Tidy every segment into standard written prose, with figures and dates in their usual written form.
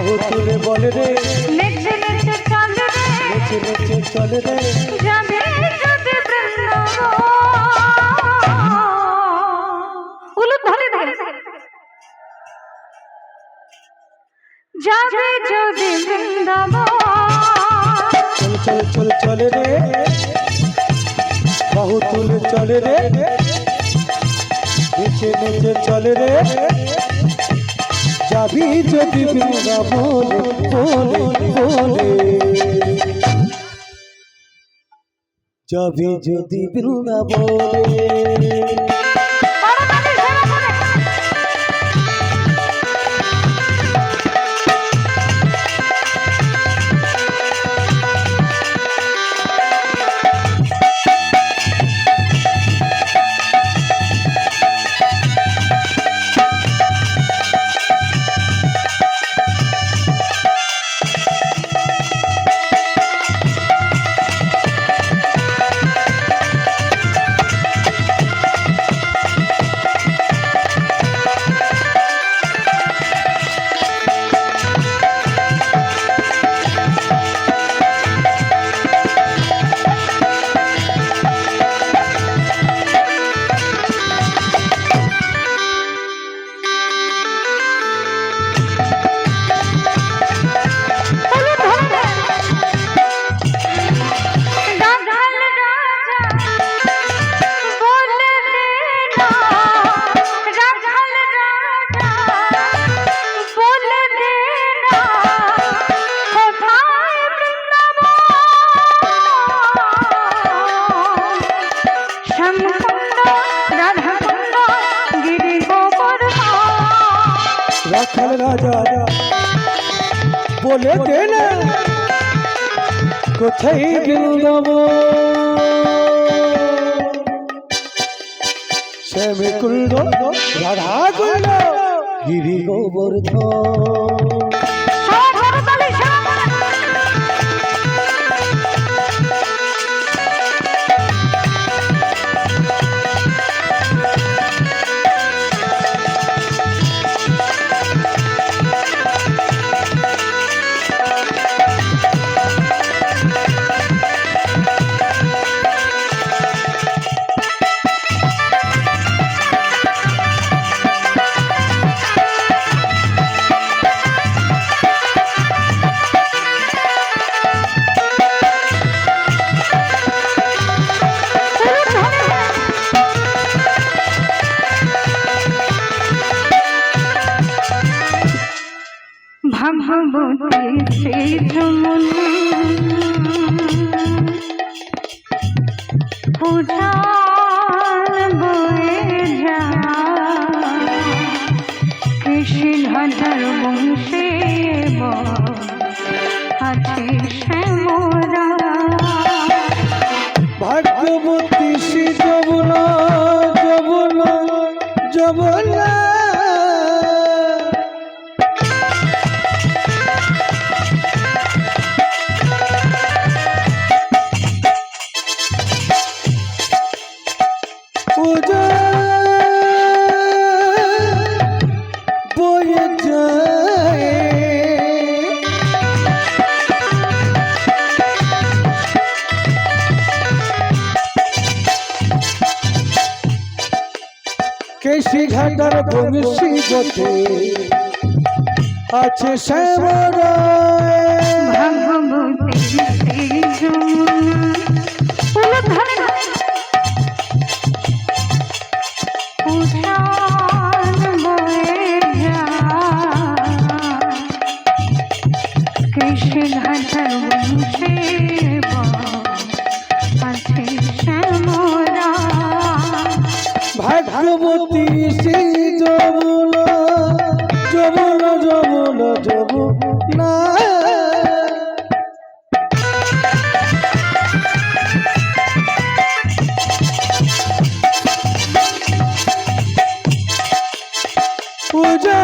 বাহু তুলে বলে রে নেচে নেচে চলে রে নেচে নেচে চলে রে যাবে যদি বৃন্দাবন উলুদ ধরে ধরে যাবে যদি বৃন্দাবন চল চল চল চলে রে বাহু তুলে চলে রে নেচে নেচে চলে রে যাবি যদি বৃন্দাবন বলে বলে যাবি যদি বৃন্দাবনে রাখাল রাজা বলে দে না কোথায় বৃন্দাবন শ্যামে কুণ্ড রাধা কুণ্ড গিরি গোবর্ধন ভাগবতী শ্রী যমুনা পুরাণ বয়ে যায় কৃষ্ণধর বংশে আছে শ্যামরা ভাগবতী শ্রী যমুনা যমুনা যমুনা বয়ে যায় কেশি ঘাটার বংশী গতে আছে শ্যামরা ভাগবতী শ্রী যমুনা উলুদ ধরে ধরে পুরাণ বয়ে যায় কৃষ্ণধর বংশে আছে শ্যামরা ভাগবতী শ্রী যমুনা যমুনা যমুনা যমুনা পূজা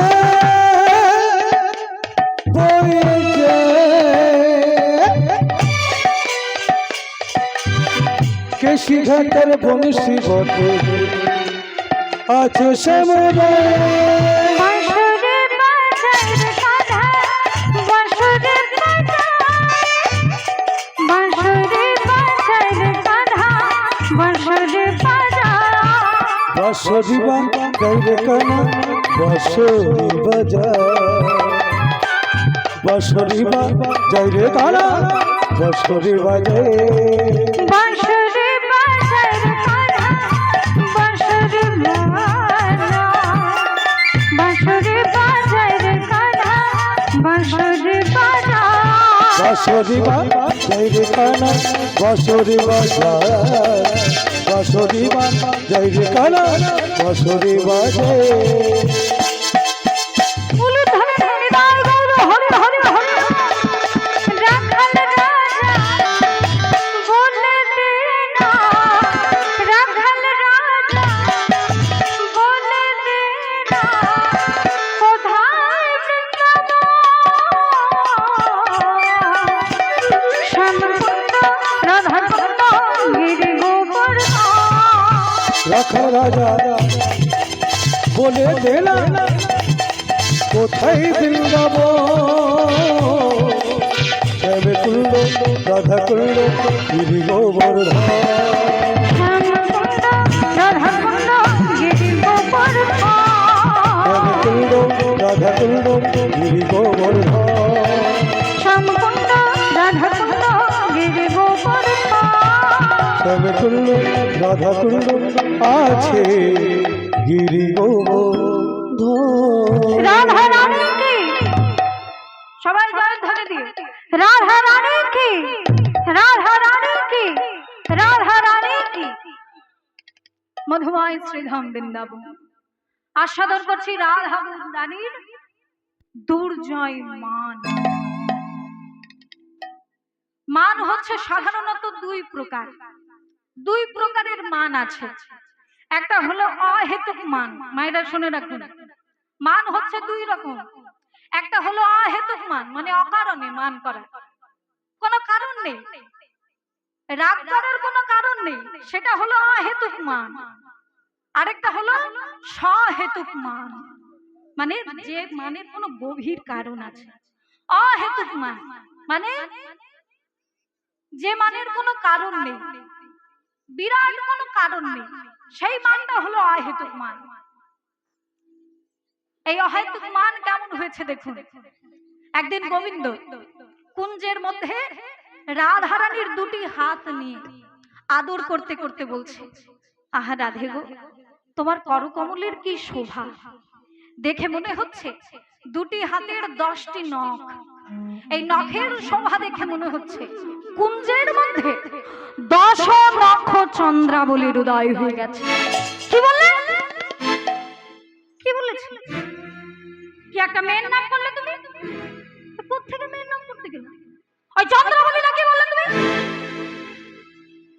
বয়ে যায় কেশি ঘাটের বংশী গতে আছে শ্যামরা বাঁশরে বাজার কাঁধা বাঁশরি বাজাই রে কানা বাঁশরি বাজায় বাঁশরি বাজাই রে কানা বাঁশরি বাজায় বাঁশরি বাজায় রে কানা বাঁশরি বাঁশরি বাজায় রে কানা বাঁশরি বাজায় বাঁশরি বাজাই রে কানা বাঁশরি বাজায় বাঁশরি বাজাই রে কানা বাঁশরি বাজায় রাখাল রাজা বলে দেনা কোথায় বৃন্দাবন শ্যামে কুণ্ড রাধা কুণ্ড গিরি গোবর্ধন শ্যামে কুণ্ড রাধা কুণ্ড গিরি গোবর্ধন শ্যামে কুণ্ড রাধা কুণ্ড আছে গিরি গোবর্ধন। রাধা রানী কি সবাই জয় ধরে দিয়ে রাধা রানী কি রাধা রানী কি রাধা রানী কি মধুময় শ্রীধাম বৃন্দাবন আস্বাদন করছি রাধা রানীর দুর্জয় মান। মান হচ্ছে সাধারণত দুই প্রকারের মান আছে। একটা হলো অহেতুক মান, মায়েরা শুনে রাখুন। মান হচ্ছে দুই রকম। একটা হলো অহেতুক মান, মানে অকারণে মান করা, কোনো কারণ নেই, রাগ করার কোনো কারণ নেই, সেটা হলো অহেতুক মান। আরেকটা হলো সহেতুক মান, মানে যে মানের কোনো গভীর কারণ আছে। অহেতুক মান মানে যে মানের কোনো কারণ নেই, বিরাট কোনো কারণ নেই, সেই মানটা হলো অহেতুক মান। এই অহেতুক মান কেমন হয়েছে দেখুন। একদিন গোবিন্দ কুঞ্জের মধ্যে রাধারানীর দুটি হাত নিয়ে আদর করতে করতে বলছে, আহা রাধে গো, তোমার করকমলের কি শোভা, দেখে মনে হচ্ছে দুটি হাতের 10টি নখ, এই নখের শোভা দেখে মনে হচ্ছে কুঞ্জের মধ্যে 10 লক্ষ চন্দ্রাবলীর উদয় হয়ে গেছে। কি বললে? কি বলেছি? কি একটা মেয়ের নাম করলে তুমি? কোত্থেকে মেয়ের নাম করতে গেলে? ওই চন্দ্রাবলী নাকি বললে তুমি?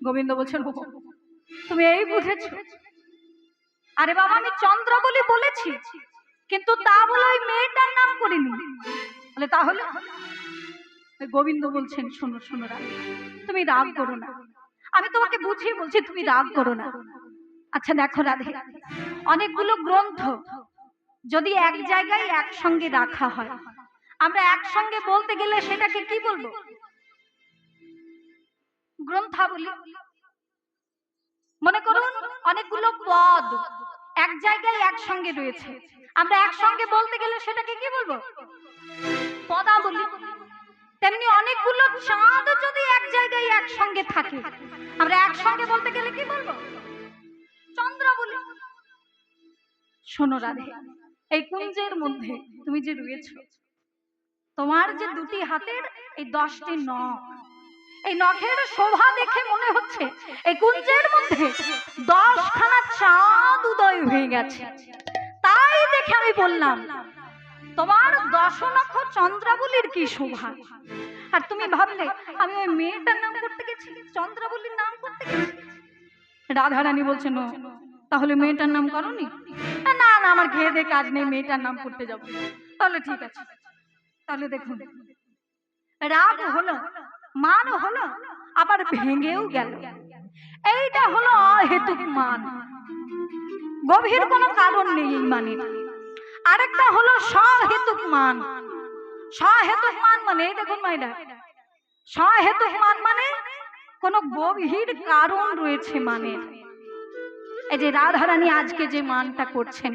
গোবিন্দ বলছেন, তুমি এই বুঝেছো? আরে বাবা, আমি চন্দ্রাবলী বলেছি, কিন্তু তা বলে ওই মেয়েটার নাম করিনি। বলে তাহলে? গোবিন্দ বলছেন, শোনো শোনো রাধে, তুমি রাগ করো না, আমি তোমাকে বুঝিয়ে বলছি, তুমি রাগ করো না। আচ্ছা দেখো রাধে, অনেকগুলো গ্রন্থ যদি এক জায়গায় একসঙ্গে রাখা হয়, আমরা একসঙ্গে বলতে গেলে সেটাকে কি বলবো? গ্রন্থাবলী। মনে করুন অনেকগুলো পদ এক জায়গায় একসঙ্গে রয়েছে, আমরা একসঙ্গে বলতে গেলে সেটাকে কি বলবো? পদাবলী। তেমনি অনেকগুলো চাঁদ যদি এক জায়গায় একসঙ্গে থাকে, আমরা একসঙ্গে বলতে গেলে কি বলবো? চন্দ্রাবলী। শোনো রাধে, এই কুঞ্জের মধ্যে তুমি যে রয়েছ, তোমার যে দুটি হাতের এই 10টি নখ, এই নখের শোভা দেখে মনে হচ্ছে এই কুঞ্জের মধ্যে 10খানা চাঁদ উদয় হয়ে গেছে। তাই দেখে আমি বললাম তোমার 10 লক্ষ চন্দ্রাবলীর কি শোভা। আর তুমি ভাবলে আমি ওই মেয়েটার নাম করতে গেছি, চন্দ্রাবলীর নাম করতে গেছি। রাধারানী বলছে, না তাহলে মেয়েটার নাম করনি? না না, আমার খেয়ে দিয়ে কাজ নেই, মেয়েটার নাম করতে যাবো। তাহলে ঠিক আছে। তাহলে দেখুন, রাগ হলো, মান হলো, আবার ভেঙেও গেল। এইটা হলো অহেতুক মান, গভীর কোনো কারণ নেই এই মানে। আরেকটা হলো সহেতুক মান। সহেতুক মান মানে এই দেখুন মাইরা, সহেতুক মান মানে কোনো গভীর কারণ রয়েছে মানে। এই যে রাধারানী আজকে যে মানটা করছেন,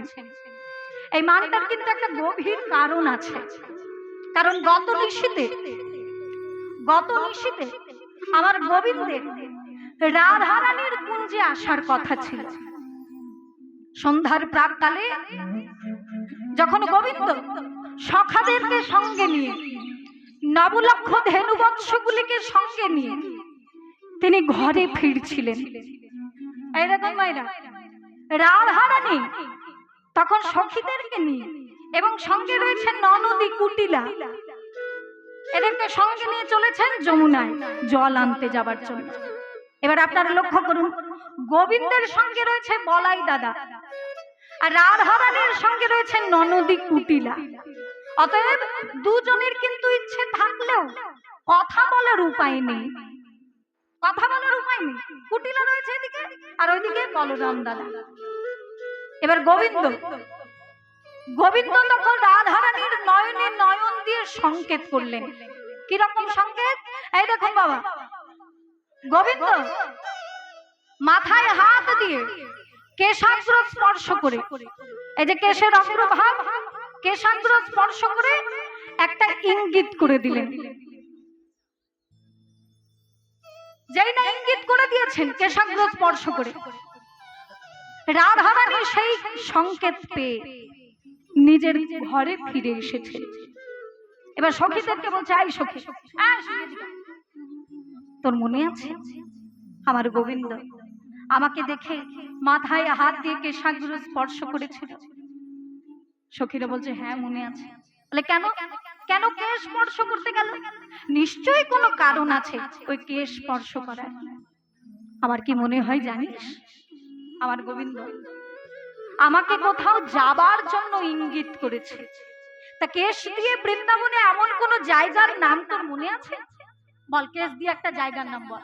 এই মানটার কিন্তু একটা গভীর কারণ আছে। কারণ গত নিশীতে আমার গোবিন্দের রাধারানীর কুঞ্জে আসার কথা ছিল। সন্ধ্যার প্রাককালে যখন গোবিন্দ সখাদেরকে সঙ্গে নিয়ে, নবলক্ষ ধেনুবৎসগুলিকে সঙ্গে নিয়ে তিনি ঘরে ফিরছিলেন, এই দেখুন মায়েরা, রাধারানী তখন সখীদেরকে নিয়ে এবং সঙ্গে রয়েছেন ননদী কুটিলা, এদেরকে সঙ্গে নিয়ে চলেছেন যমুনায় জল আনতে যাবার জন্য। এবার আপনারা লক্ষ্য করুন, গোবিন্দের সঙ্গে রয়েছে বলাই দাদা আর রাধারানীর সঙ্গে রয়েছে ননদী কুটিলা। অতএব দুজনের কিন্তু ইচ্ছে থাকলেও কথা বলার উপায় নেই, কুটিলা রয়েছে এদিকে আর ওইদিকে বলরাম দাদা। এবার গোবিন্দ তখন রাধারানীর নয়নে নয়ন দিয়ে সংকেত করলেন। কিরকম সংকেত? এই দেখুন বাবা, গোবিন্দ মাথায় হাত দিয়ে কেশাগ্র স্পর্শ করে, এই যে কেশের অগ্রভাগ, কেশাগ্র স্পর্শ করে একটা ইঙ্গিত করে দিলেন। যেই না ইঙ্গিত করে দিয়েছেন কেশাগ্র স্পর্শ করে, রাধারানী সেই সংকেত পেয়ে নিজের ঘরে ফিরে এসেছে। এবার সখীদেরকে বলছে, আই সখী, তোর মনে আছে আমার গোবিন্দ আমাকে দেখে মাথায় হাত দিয়ে কেশাগ্র স্পর্শ করেছিল? সখীরা বলছে, হ্যাঁ মনে আছে। বলে কেন কেন কেশ স্পর্শ করতে গেল? নিশ্চয়ই কোনো কারণ আছে ওই কেশ স্পর্শ করার। আমার কি মনে হয় জানিস, আমার গোবিন্দ আমাকে কোথাও যাবার জন্য ইঙ্গিত করেছে। তা কেশ দিয়ে বৃন্দাবনে এমন কোন জায়গার নাম তোর মনে আছে? বল, কেশ দিয়ে একটা জায়গার নাম বল।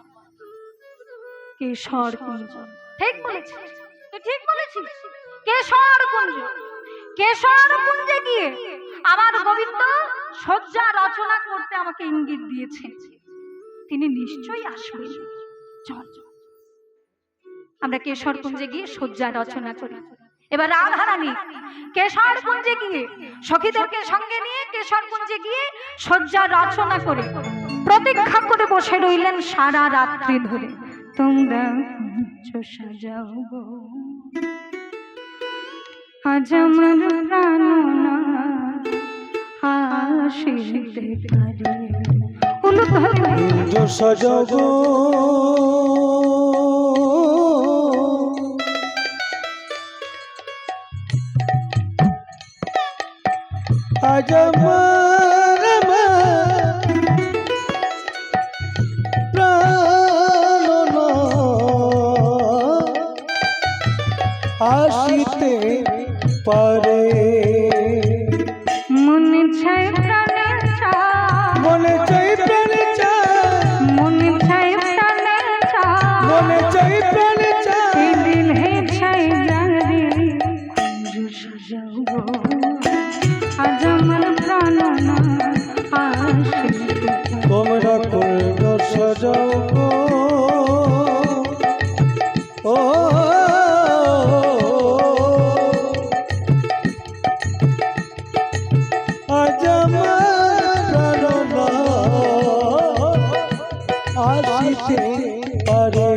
কেশর কুঞ্জ। ঠিক বলেছিস, তুই ঠিক বলেছিস, কেশর কুঞ্জ। কেশর কুঞ্জে গিয়ে আমার গোবিন্দ সজ্জা রচনা করতে আমাকে ইঙ্গিত দিয়েছে, তিনি নিশ্চয়ই আসবেন। চল আমরা কেশর কুঞ্জে গিয়ে সজ্জা রচনা করি। এবার রাধারানী কেশর কুঞ্জে গিয়ে সখীদেরকে সঙ্গে নিয়ে কেশর কুঞ্জে গিয়ে সজ্জা রচনা করে প্রতীক্ষা করে বসে রইলেন সারা রাত্রি ধরে। তোমরা সাজাও গো আজ আমার প্রাণনা হাসিতে পারে, উলুত ধরে সাজাও গো আজ প্রাণনা আসিতে পারে। মনে চায় প্রাণে চায়, মনে চাই প্রাণে চায়, মনে চায় প্রাণে চায়, মনে চাই প্রাণে চায়, দিল হে চাই জানে সাজাও গো আজ আমার প্রাণনা আসিতে। তোমরা করো সাজাও গো ও আজ আমার প্রাণনা আসিতে পারে।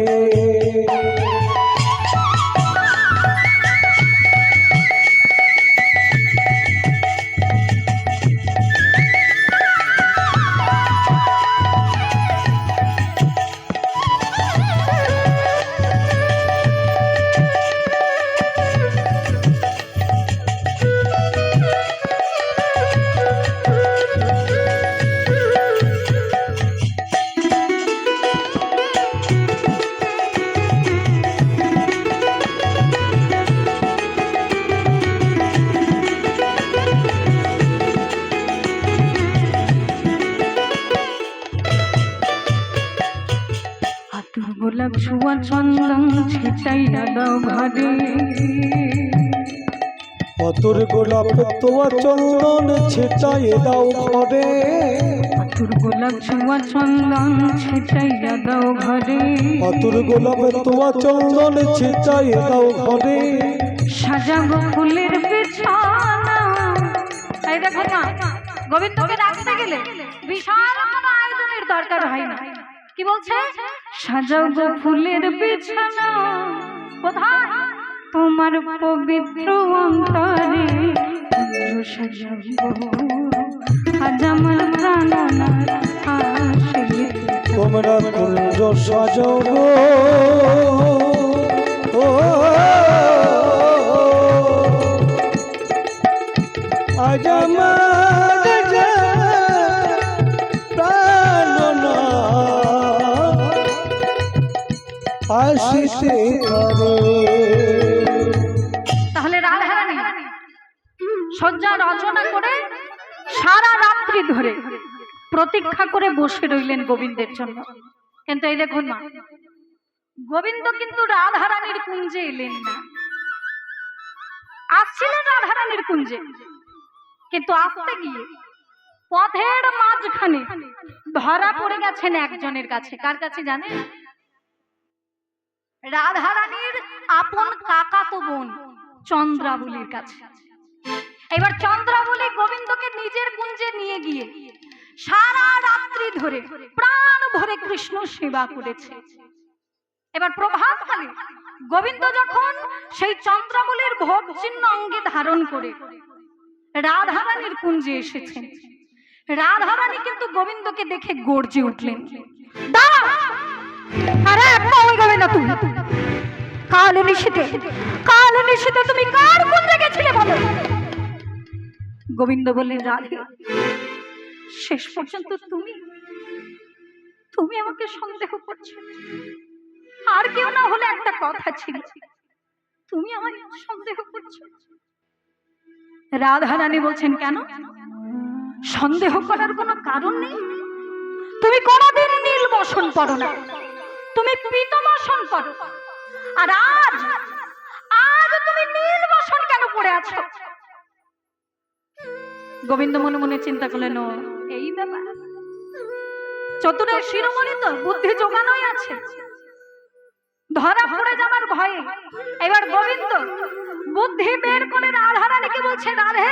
গোলাপ ছোঁয়া চন্দন ছিটাইয়া দাও ঘরে, পাতুর গোলাপ তোয়া চন্দন ছিটাইয়ে দাও ঘরে, পাতুর গোলাপ ছোঁয়া চন্দন ছিটাইয়া দাও ঘরে, আতর গোলাপের তোমা চন্দন ছিটাইয়া দাও ঘরে, সাজাবো ফুলের বিছানা। এই দেখো না, গোবিন্দকে রাখতে গেলে বিশাল কোনো আয়োজনের দরকার হয় না। কি বলছে? সাজাবো ফুলের বিছানা কোথায়? তোমার পবিত্র অন্তরে সাজাবো আজ আমার প্রাণনাথ আসিলে। তোমরা কুঞ্জ সাজাবো ও আজ আমার প্রাণনাথ আসিতে পারে। তাহলে রাধারানী সজ্জা রচনা করে সারা রাত্রি ধরে প্রতীক্ষা করে বসে রইলেন গোবিন্দের জন্য। কিন্তু এই দেখুন মা, গোবিন্দ কিন্তু রাধারানীর কুঞ্জে এলেন না। আসছিলেন রাধারানীর কুঞ্জে, কিন্তু আসতে গিয়ে পথের মাঝখানে ধরা পড়ে গেছেন একজনের কাছে। কার কাছে জানেন? রাধারানীর আপন কাকাতো বোন চন্দ্রাবলীর কাছে। এবার চন্দ্রাবলী গোবিন্দকে নিজের কুঞ্জে নিয়ে গিয়ে সারা রাত্রি ধরে প্রাণ ভরে কৃষ্ণ সেবা করেছে। এবার প্রভাতকালে গোবিন্দ যখন সেই চন্দ্রাবলীর ভোগ চিহ্ন অঙ্গে ধারণ করে রাধারানীর কুঞ্জে এসেছেন, রাধারানী কিন্তু গোবিন্দকে দেখে গর্জে উঠলেন, দাঁড়া! আরে ওই গোবিন্দ, তুমি কাল নিশীথে তুমি কার কুঞ্জে গেছিলে বলো? গোবিন্দ বললেন, রাধে, শেষ পর্যন্ত তুমি আমাকে সন্দেহ করছো। আর কেউ না হলে একটা কথা ছিল, তুমি আমাকে সন্দেহ করছো। রাধারানী বলছেন, কেন? সন্দেহ করার কোনো কারণ নেই। তুমি কোনদিন নীল বসন পড়ো না, তুমি পীত বসন পড়ো, আর আজ তুমি নীল বসন কেন পড়ে আছো? গোবিন্দ মনে মনে চিন্তা করলেন, ও এই ব্যাপার, চতুরের শিরোমণি তো বুদ্ধি জোগানোই আছে, ধরা পড়ে যাবার ভয়ে এবার গোবিন্দ বুদ্ধি বের করে রাধারানীকে বলছে, রাধে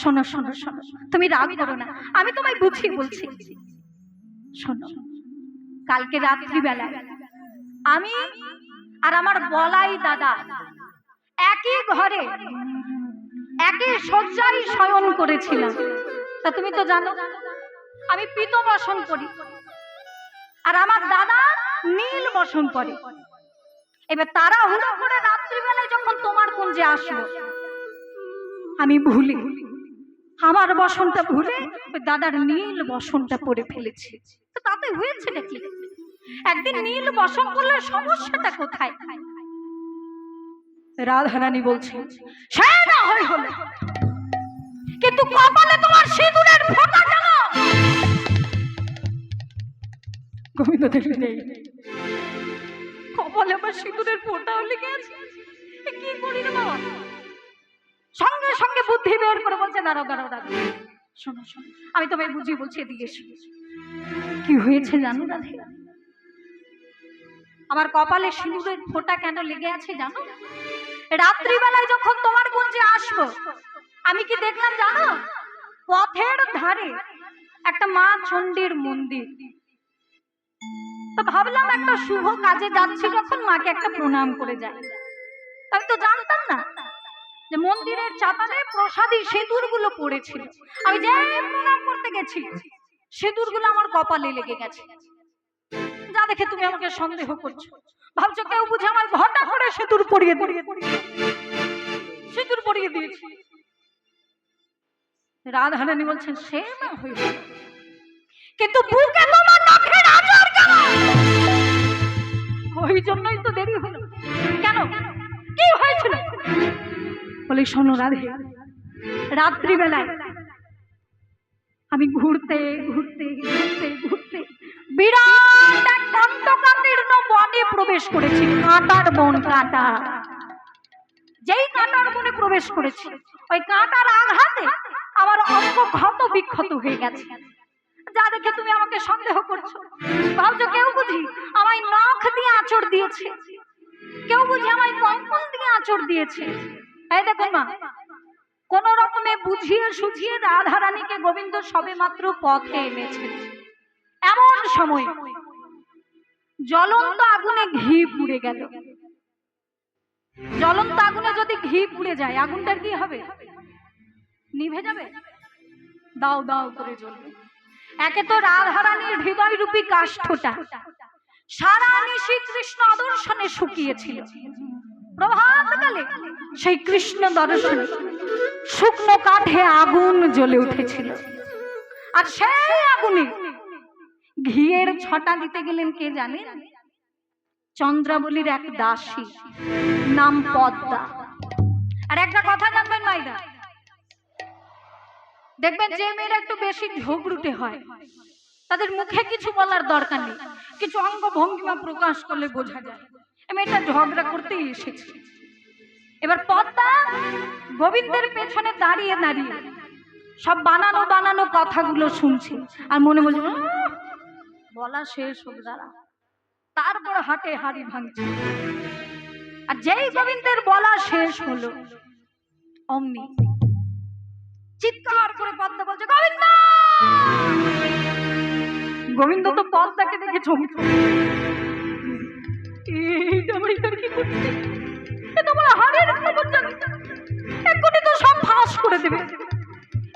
শোনো শোনো শোনো, তুমি রাগ করো না, আমি তোমায় বুঝিয়ে বলছি। শোনো, কালকে রাত্রিবেলা আমি আর আমার বলাই দাদা একই ঘরে একই শয্যায় শয়ন করেছিলাম। তা তুমি তো জানো আমি পীত বসন করি, আর আমার দাদা নীল বসন করে। এবার তারা হুড়ো করে রাত্রিবেলায় যখন তোমার কুঞ্জে আসলো, আমি ভুলে আমার বসনটা ভুলে ওই দাদার নীল বসনটা পরে ফেলেছি। তো তাতে হয়েছে নাকি? একদিন নীল বসন করলে সমস্যাটা কোথায়? রাধারানী বলছেন, সে না হয় হলো, কিন্তু কপালে তোমার সিঁদুরের ফোঁটা কেন? গোবিন্দ দেখলেন, এই কপালে আমার সিঁদুরের ফোঁটাও লেগে আছে, কি করি রে বাবা? সঙ্গে সঙ্গে বুদ্ধি বের করে বলছে, দাঁড়াও দাঁড়াও দাঁড়াও, শোনো শোনো, আমি তোমায় বুঝিয়ে বলছি, এদিকে এসো। কি হয়েছে জানো রাধে? আমার কপালে সিঁদুরের ফোঁটা কেন লেগে আছে জানো? রাত্রিবেলায় যখন তোমার কুঞ্জে আসবো, আমি কি দেখলাম জানো? পথের ধারে একটা মা চণ্ডীর মন্দির। তো ভাবলাম একটা শুভ কাজে যাচ্ছি যখন, মাকে একটা প্রণাম করে যাই। আমি তো জানতাম না যে মন্দিরের চাতালে প্রসাদী সিঁদুর গুলো পড়েছিল। আমি যে প্রণাম করতে গেছি, সিঁদুর গুলো আমার কপালে লেগে গেছে। যা দেখে তুমি আমাকে সন্দেহ করছো, ভাবছো কেউ বুঝে আমার ঘটা করে সিঁদুর পরিয়ে দিয়েছি। রাধারানী বলছেন, সে না হয়েছে, কিন্তু বুকে তোমার নখের আঁচড় কেন? ওই জন্যই তো দেরি হলো। কেন, কি হয়েছিল? বলে, শোনো রাধে, রাত্রিবেলায় আমি ঘুরতে ঘুরতে ঘুরতে ঘুরতে বিরাট এক দন্তকাতীর্ণ বনে প্রবেশ করেছি। কাঁটার বন, কাঁটা। যেই কাঁটার বনে প্রবেশ করেছি, ওই কাঁটার আঘাতে আমার অঙ্গ ক্ষত বিক্ষত হয়ে গেছে। যা দেখে তুমি আমাকে সন্দেহ করছো? ভাবছো কেউ বুঝি আমায় নখ দিয়ে আঁচড় দিয়েছে, কেউ বুঝি আমায় কঙ্কন দিয়ে আঁচড় দিয়েছে? এই দেখুন মা, কোন রকমে বুঝিয়ে সুঝিয়ে রাধারানীকে গোবিন্দ সবে মাত্র পথে এনেছে। এমন সময় জ্বলন্ত আগুনে ঘি পুড়ে গেল। জ্বলন্ত আগুনে যদি ঘি পুড়ে যায়, আগুনটার কি হবে? নিভে যাবে? দাও দাও করে জ্বলবে। একে তো রাধারানীর হৃদয় রূপী কাষ্ঠটা সারা নিশি কৃষ্ণ দর্শনে শুকিয়েছিল। প্রভাতকালে সেই কৃষ্ণ দর্শনে শুকনো কাঠে আগুন জ্বলে উঠেছিল। আর সেই আগুনে ঘিয়ের ছটা দিতে গেলেন কে জানেন? চন্দ্রাবলীর এক দাসী, নাম পদ্মা। আর একটা কথা জানবেন মাইরা, দেখবেন যে মেয়েরা একটু বেশি ঝগড়ুটে হয় তাদের মুখে কিছু বলার দরকার নেই, কিছু অঙ্গ ভঙ্গিমা প্রকাশ করলে বোঝা যায় এই মেয়েটা ঝগড়া করতেই এসেছে। এবার পদ্মা গোবিন্দের পেছনে দাঁড়িয়ে দাঁড়িয়ে সব বানানো বানানো কথাগুলো শুনছে আর মনে মনে বলা শেষ হোক দাঁড়া, তারপর হাটে হাড়ি ভাঙছে। আর যেই গোবিন্দের বলা শেষ হলো অমনি চিৎকার করে পদ্মা বলছে গোবিন্দ। গোবিন্দ তো পদ্মাকে দেখে চমকে, কি করছে? তোমার হাড়ের খবর জানি, এক্ষুনি তো সব ফাঁস করে দেবে,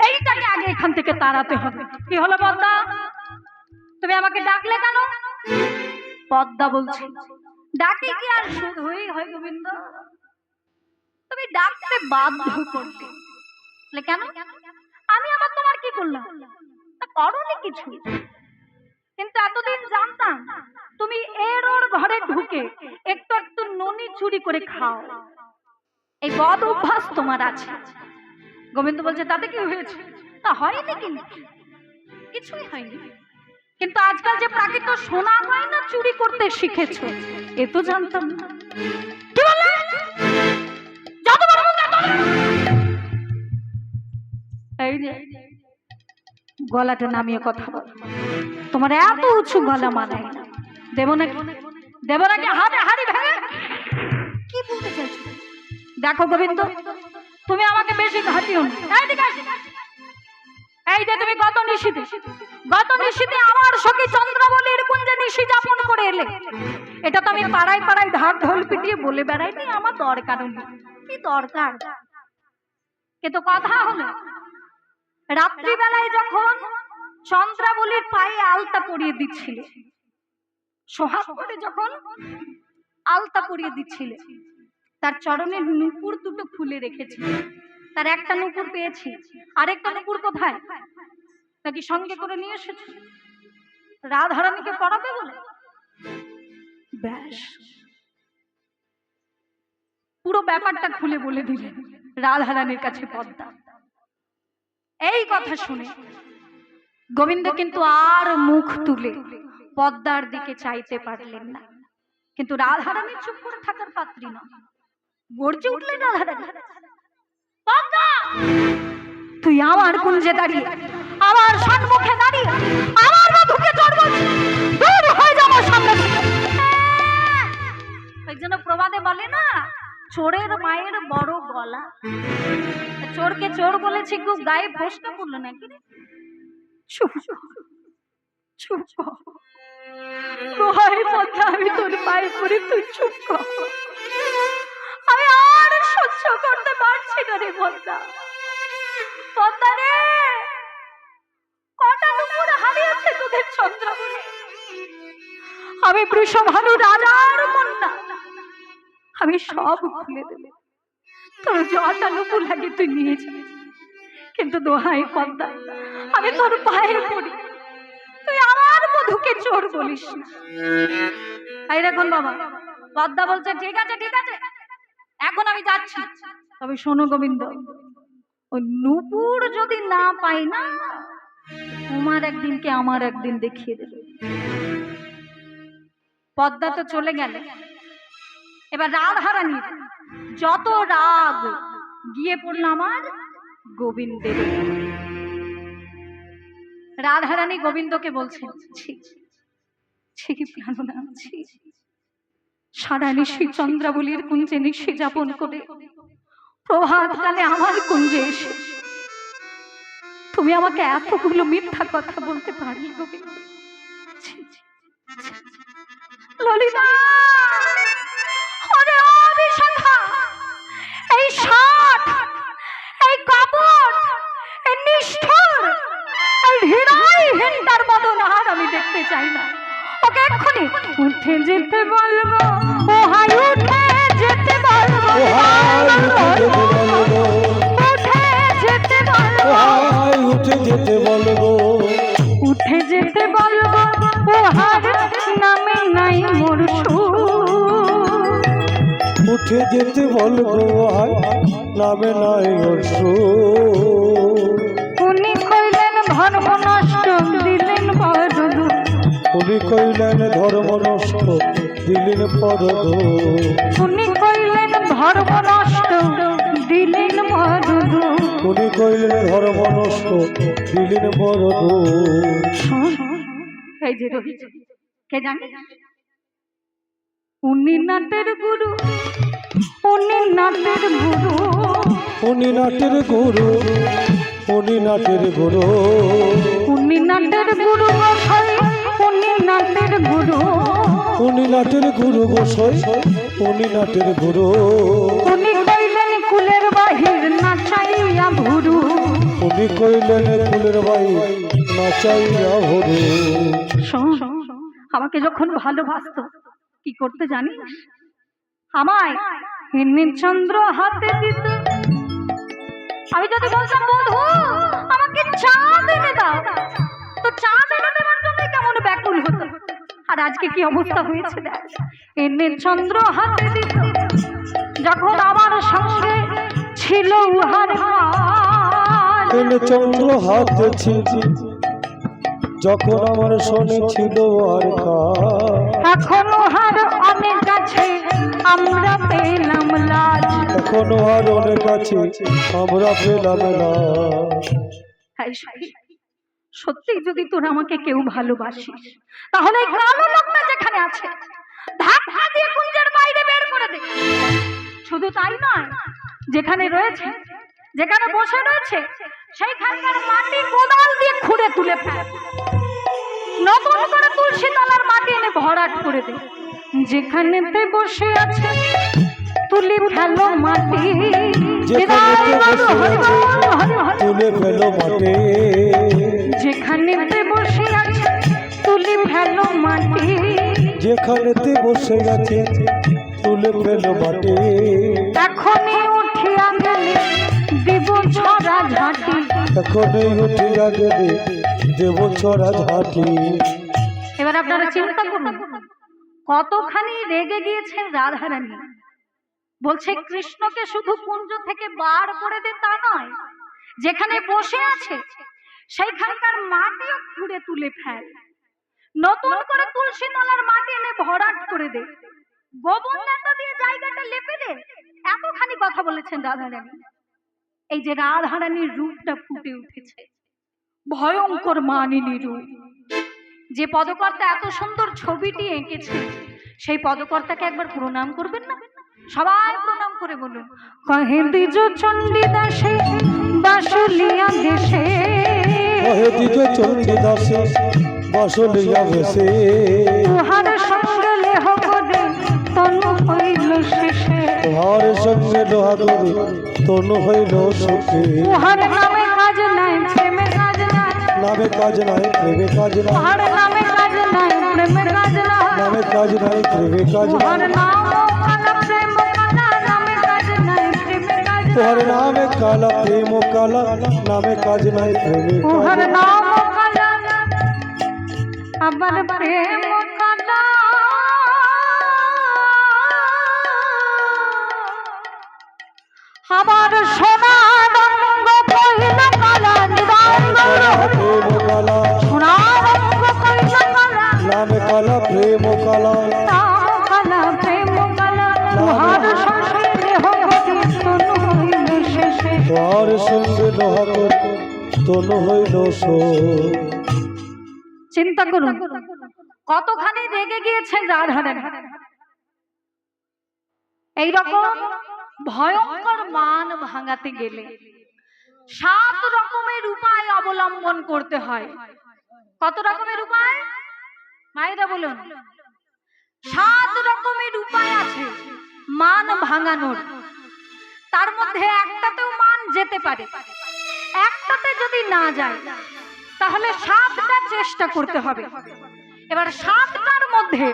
এইটাকে আগে এখান থেকে তাড়াতে হবে। কি হলো পদ্মা, তুমি আমাকে ডাকলে কেন? পদ্মা বলছে ডাকে কি আর শুধুই হয় গোবিন্দ, তুমি ডাকতে বাধ্য করতে। কেন? আমি আবার তোমার কি করলাম? করোনি কিছু, কিন্তু এতদিন জানতাম তুমি এর ওর ঘরে ঢুকে একটু একটু ননি চুরি করে খাও, এই বদ অভ্যাস তোমার আছে। গোবিন্দ বলছে তাতে কি হয়েছে? তা হয়নি, কিন্তু কিছুই হয়নি, কিন্তু আজকাল যে প্রাকৃত সোনা হয় না চুরি করতে শিখেছো, এ তো জানতাম না। কি বললে? এই যে গলাটা নামিয়ে কথা বল, তোমার এত উঁচু গলা মানায় না। দেব নাকি? দেব নাকি হাতে হাড়ি ভেঙে? কি বলতে চাইছো? দেখো গোবিন্দ, তুমি আমাকে বেশি ঘাটিও না। এই যে তুমি গত নিশীথে আমার সখী চন্দ্রাবলীর কুঞ্জে নিশি যাপন করে এলে, এটা তো আমি পাড়ায় পাড়ায় ঢাক ঢোল পিটিয়ে বলে বেড়াইনি, আমার দরকার নেই। কি দরকার? কিন্তু কথা হলো রাত্রিবেলায় যখন চন্দ্রাবলীর পায়ে আলতা পরিয়ে দিচ্ছিলে, সোহাগ করে যখন আলতা পরিয়ে দিচ্ছিলে, তার চরণের নুপুর দুটো খুলে রেখেছিল। তার একটা নুপুর পেয়েছি, আরেকটা নুপুর কোথায়? নাকি সঙ্গে করে নিয়ে এসেছে রাধারানীকে পড়াবে বলে? ব্যাস, পুরো ব্যাপারটা খুলে বলে দিলেন রাধারানীর কাছে পদ্মা। এই কথা শুনে গোবিন্দ কিন্তু আর মুখ তুলে পদ্মার দিকে চাইতে পারলেন না। কিন্তু রাধারানী চুপ করে থাকার পাত্রী না, গর্জে উঠলেন রাধারানী, পদ্মা তুই আমার কুঞ্জে দাঁড়িয়ে, আমার সম্মুখে দাঁড়িয়ে আমার মধুকে চোর বলছিস? দূর হয়ে যা আমার সামনে থেকে। এই জন্য প্রবাদে বলে না, চোরের মায়ের বড় গলা। চোরকে চোর বলেছে, কেউ গায়ে ফোসকা পড়লো নাকি? চুপ চুপ আমি তোর পায়ে পড়ে, তুই চুপ কর। আমি আর সহ্য করতে পারছি না রে পদ্মা। পদ্মা রে, কটা নুপুর হারিয়েছে তোদের চন্দ্রাবলী। আমি বৃষভানু রাজার কন্যা, আমি সব খুলে দেব, তোর যটা নুপুর লাগে তুই নিয়ে যাবি। কিন্তু দোহাই পদ্মা, আমি তোর পায়ে পড়ি, তুই আমার মধুকে চোর বলিস না। এই দেখুন বাবা, পদ্মা বলছে ঠিক আছে ঠিক আছে, এখন আমি যাচ্ছি, তবে শোনো গোবিন্দ, ওই নুপুর যদি না পাই না, তোমার একদিনকে আমার একদিন দেখিয়ে দেবে। পদ্মা তো চলে গেলে, এবার রাধারানী যত রাগ গিয়ে পড়ল আমার গোবিন্দের। রাধারানী গোবিন্দকে বলছেন, ছি ছি প্রাণনাথ, ছি, সারা নিশি চন্দ্রাবলীর কুঞ্জে নিশি যাপন করে প্রভাত কালে আমার কুঞ্জে এসে তুমি আমাকে এতগুলো মিথ্যা কথা বলতে পারলে গোবিন্দ? ছি, ছি, ছি। ললিতা, ওরে ও বিশাখা, এই ষাট, এই কপট, এই নিষ্ঠুর, এই হৃদয়হীনতার মতন আর আমি দেখতে চাই না। ওকে এক্ষুনি উঠে যেতে বলবো, ও হাই উঠে যেতে বলবো, উঠে যেতে বলবো, উঠে যেতে বলবো, উঠে যেতে বলবো, ও হার নামে নাই মোর সুর। উঠে যেতে বলবো, হায় নামে নাই ওর সুর। উনি কইলেন ধর্ম নষ্ট, দিলেন বড় দুঃখ। উনি কইলেন ধর্ম নষ্ট, দিলেন বড় দুঃখ। উনি কইলেন ধর্ম নষ্ট, দিলেন বড় দুঃখ। উনি কইলেন ধর্ম নষ্ট, দিলেন বড় দুঃখ। এই যে রয়েছে, কে জানে? উনি নাটের গুরু, উনি নাটের গুরু, উনি নাটের গুরু, উনি নাটের গুরু, উনি নাটের গুরু গোসাই, উনি নাটের গুরু, উনি নাটের গুরু গোসাই, উনি নাটের গুরু। উনি কইলেন কুলের বাহির নাচাইয়া ভুরু। উনি কইলেন ফুলের বাই নাচাইয়া ভরু। শোন, আমাকে যখন ভালোবাসতো কি করতে জানিস? আমায় হিন্দির চন্দ্র হাতে দিত। আমি যদি বলতাম বধূ আমাকে চাঁদ এনে দাও, তো চাঁদ এনে দেওয়ার জন্য কেমন ব্যাকুল হতো। আর আজকে কি অবস্থা হয়েছে দেখ, হিন্দির চন্দ্র হাতে দিত। যখন আমার সঙ্গে ছিল উহার কাজ, এনে চন্দ্র হাতে ছিল, যখন আমার শনি ছিল আর এখন উহার অনেক কাছে আমরা পেলাম লাজ। এখনো আর অনেক আছে আমরা পেলাম না। হায় সাই, সত্যি যদি তোর আমাকে কেউ ভালোবাসিস তাহলে এই কালো লোকটা যেখানে আছে ধাক্কা দিয়ে কুঞ্জের বাইরে বের করে দে। শুধু তাই নয়, যেখানে রয়েছে, যেখানে বসে রয়েছে সেইখানকার মাটি কোদাল দিয়ে খুঁড়ে তুলে ফেল। নতুন করে তুলসী তলার মাটি এনে ভরাট করে দে। যেখানেতে বসে আছে তুলি ফেলো মাটি, যেখানেতে বসে আছে তুলে ফেলো মাটি, যেখানেতে বসে আছে তুলি ফেলো মাটি, যেখানেতে বসে আছে তুলে ফেলো মাটি। এখনই উঠিয়া গেলে দেব ছড়া ঝাঁটি। এখনই উঠিয়া গেলে দেব ছড়া ঝাঁটি। এবার আপনারা চিন্তা করুন কতখানি রেগে গিয়েছেন রাধারানী। বলছে কৃষ্ণকে শুধু কুঞ্জ থেকে বার করে দে তা নয়, যেখানে বসে আছে সেইখানকার মাটিও খুঁড়ে তুলে ফেল। নতুন করে তুলসী তলার মাটি এনে ভরাট করে দে। গোবরদাতা দিয়ে জায়গাটা লেপে দে। এতখানি কথা বলেছেন রাধারানী। এই যে রাধারানীর রূপটা ফুটে উঠেছে, ভয়ঙ্কর মানিনী রূপ। যে পদকর্তা এত সুন্দর ছবিটি এঁকেছে সেই পদকর্তাকে একবার প্রণাম করবেন না? সবাই প্রণাম করে বলুন, কহে দ্বিজ চণ্ডী দাসে বাসুলিয়া দেশে, কহে দ্বিজ চণ্ডী দাসে বাসুলিয়া দেশে, উহার সঙ্গে লেহ করে তনু হইল শেষে, উহার সঙ্গে লোহা করে তনু হইল সুখে। উহার নামে কাজ নাই প্রেমে কাজ নাই, নামে কাজ নাই প্রেমে কাজ নাই, উহার নামে কাজ নাই প্রেমে কাজ নাই, নামে কাজ নাই প্রেমে কাজ উহার নাই, নাম কালা প্রেম কালা নামে কাজ নাই প্রেমে কাজ নাই, উহার নামে কালা প্রেম কালা নামে কাজ নাই প্রেমে কাজ উহার নাই। নাম কালা আবার প্রেম কালা, আবার সোনা রঙ্গ কইল কালা নিরঙ্গ, প্রেম কালা সোনা রঙ্গ কইল কালা নামে কালা প্রেম কালা, কালা প্রেম কালা, উহার সঙ্গে দেহ গতি তনু হইল শেষে, উহার সঙ্গে লোহা করে তনু হইল সুখ। চিন্তা করুন কতখানি রেগে গিয়েছেন রাধারানী। এইরকম ভয়ঙ্কর মান ভাঙাতে গেলে 7 রকমের উপায় অবলম্বন করতে হয়। কত রকমের উপায় মায়েরা বলুন? 7 রকমের উপায় আছে মান ভাঙানোর। তার মধ্যে একটাতেও মান যেতে পারে, একটাতে যদি না যায় তাহলে 7টা চেষ্টা করতে হবে। এবার 7টার মধ্যে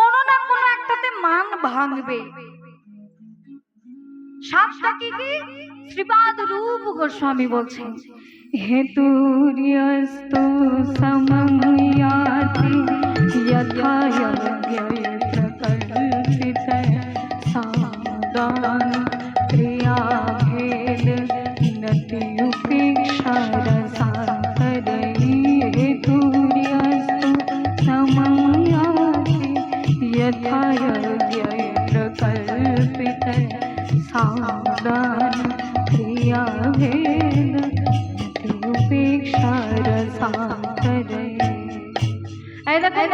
কোনো না কোনো একটাতে মান ভাঙবে। 7টা কি কি? শ্রীপাদ রূপ গোস্বামী বলছেন, হেতুর্যস্তু সময়াতি যথা যজ্ঞে প্রকল্পিত সাদান ক্রিয়া ভেদ নতি উপেক্ষা রসান্তরৈ। হেতুর্যস্তু সময়াতি যথা যজ্ঞে প্রকল্পিত সাদান ক্রিয়া ভেদ উপেক্ষা রসান্তরৈ। এই দেখো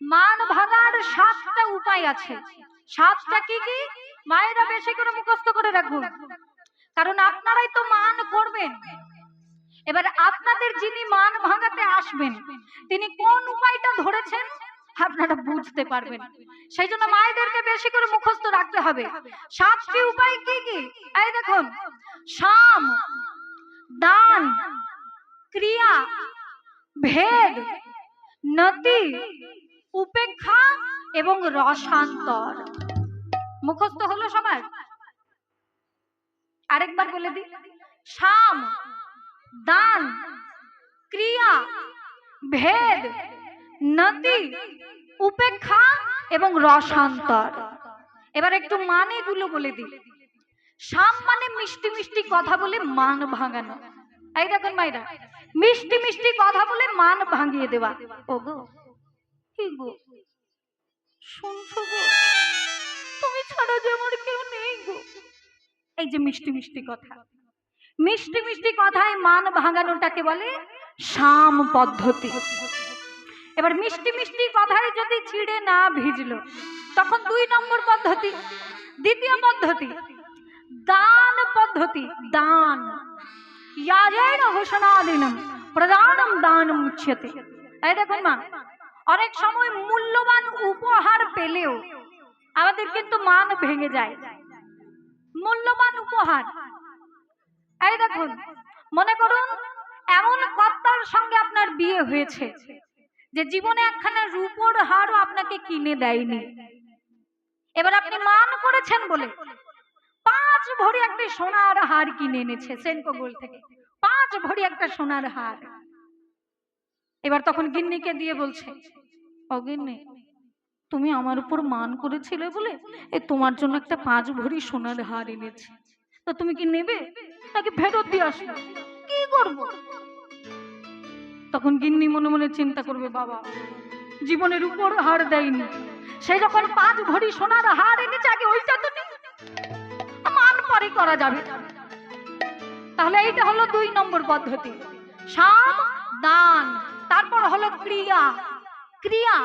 মান ভাঙার 7টা উপায় আছে। 7টা কি কি? মায়েরা বেশি করে মুখস্থ করে রাখুন, কারণ আপনারাই তো মান করবেন। এবার আপনাদের যিনি মান ভাঙাতে আসবেন তিনি কোন উপায়টা ধরেছেন আপনারা বুঝতে পারবেন। সেই জন্য মায়েদেরকে বেশি করে মুখস্থ রাখতে হবে। 7টি উপায় কি কি? এই দেখুন, সাম, দান, ক্রিয়া, ভেদ, নতি, উপেক্ষা এবং রসান্তর। মুখস্থ হলো সবার? আরেকবার বলে দিই, সাম, দান, ক্রিয়া, ভেদ, নতি, উপেক্ষা এবং রসান্তর। এবার একটু মানে গুলো বলে দিই। সাম মানে মিষ্টি মিষ্টি কথা বলে মান ভাঙানো। এই দেখুন মাইরা, মিষ্টি মিষ্টি কথা বলে মান ভাঙিয়ে দেওয়া। ও গো কি গো শুনছো গো, তুমি ছাড়া যে আমার কেউ নেই গো। এই যে মিষ্টি মিষ্টি কথা, মিষ্টি মিষ্টি কথায় মান ভাঙানোটাকে বলে সাম পদ্ধতি। এবার মিষ্টি মিষ্টি কথায় যদি ছিঁড়ে না ভিজলো তখন 2 নম্বর পদ্ধতি। দ্বিতীয় পদ্ধতি দান পদ্ধতি। দান, ইয়াজেন ঘোষণাদিনম প্রদানম দানম উচ্যতে। এই দেখুন মা, অনেক সময় মূল্যবান উপহার পেলেও আমাদের কিন্তু মান ভেঙে যায়। মূল্যবান উপহার, এই দেখুন মনে করুন এমন কর্তার সঙ্গে আপনার বিয়ে হয়েছে যে জীবনে একখানা রূপোর হারও আপনাকে কিনে দেয়নি। এবার আপনি মান করেছেন বলে 5 ভরি একটা সোনার হার কিনে এনেছে সেনকো গোল্ড থেকে, 5 ভরি একটা সোনার হার। এবার তখন গিন্নিকে দিয়ে বলছে, ও গিন্নি তুমি আমার উপর মান করেছিলে বলে এই তোমার জন্য একটা 5 ভরি সোনার হার এনেছি, তো তুমি কি নেবে নাকি ফেরত দিয়ে আসবে? কি করব? তখন গিন্নি মনে মনে চিন্তা করবে, বাবা জীবনের উপর হার দেয়নি, সে যখন 5 ভরি সোনার হার এনেছে আগে ওইটা তো নেই, মান পরে করা যাবে। তাহলে এইটা হলো 2 নম্বর পদ্ধতি, সাম দান। তারপর হলো ক্রিয়া। ক্রিয়া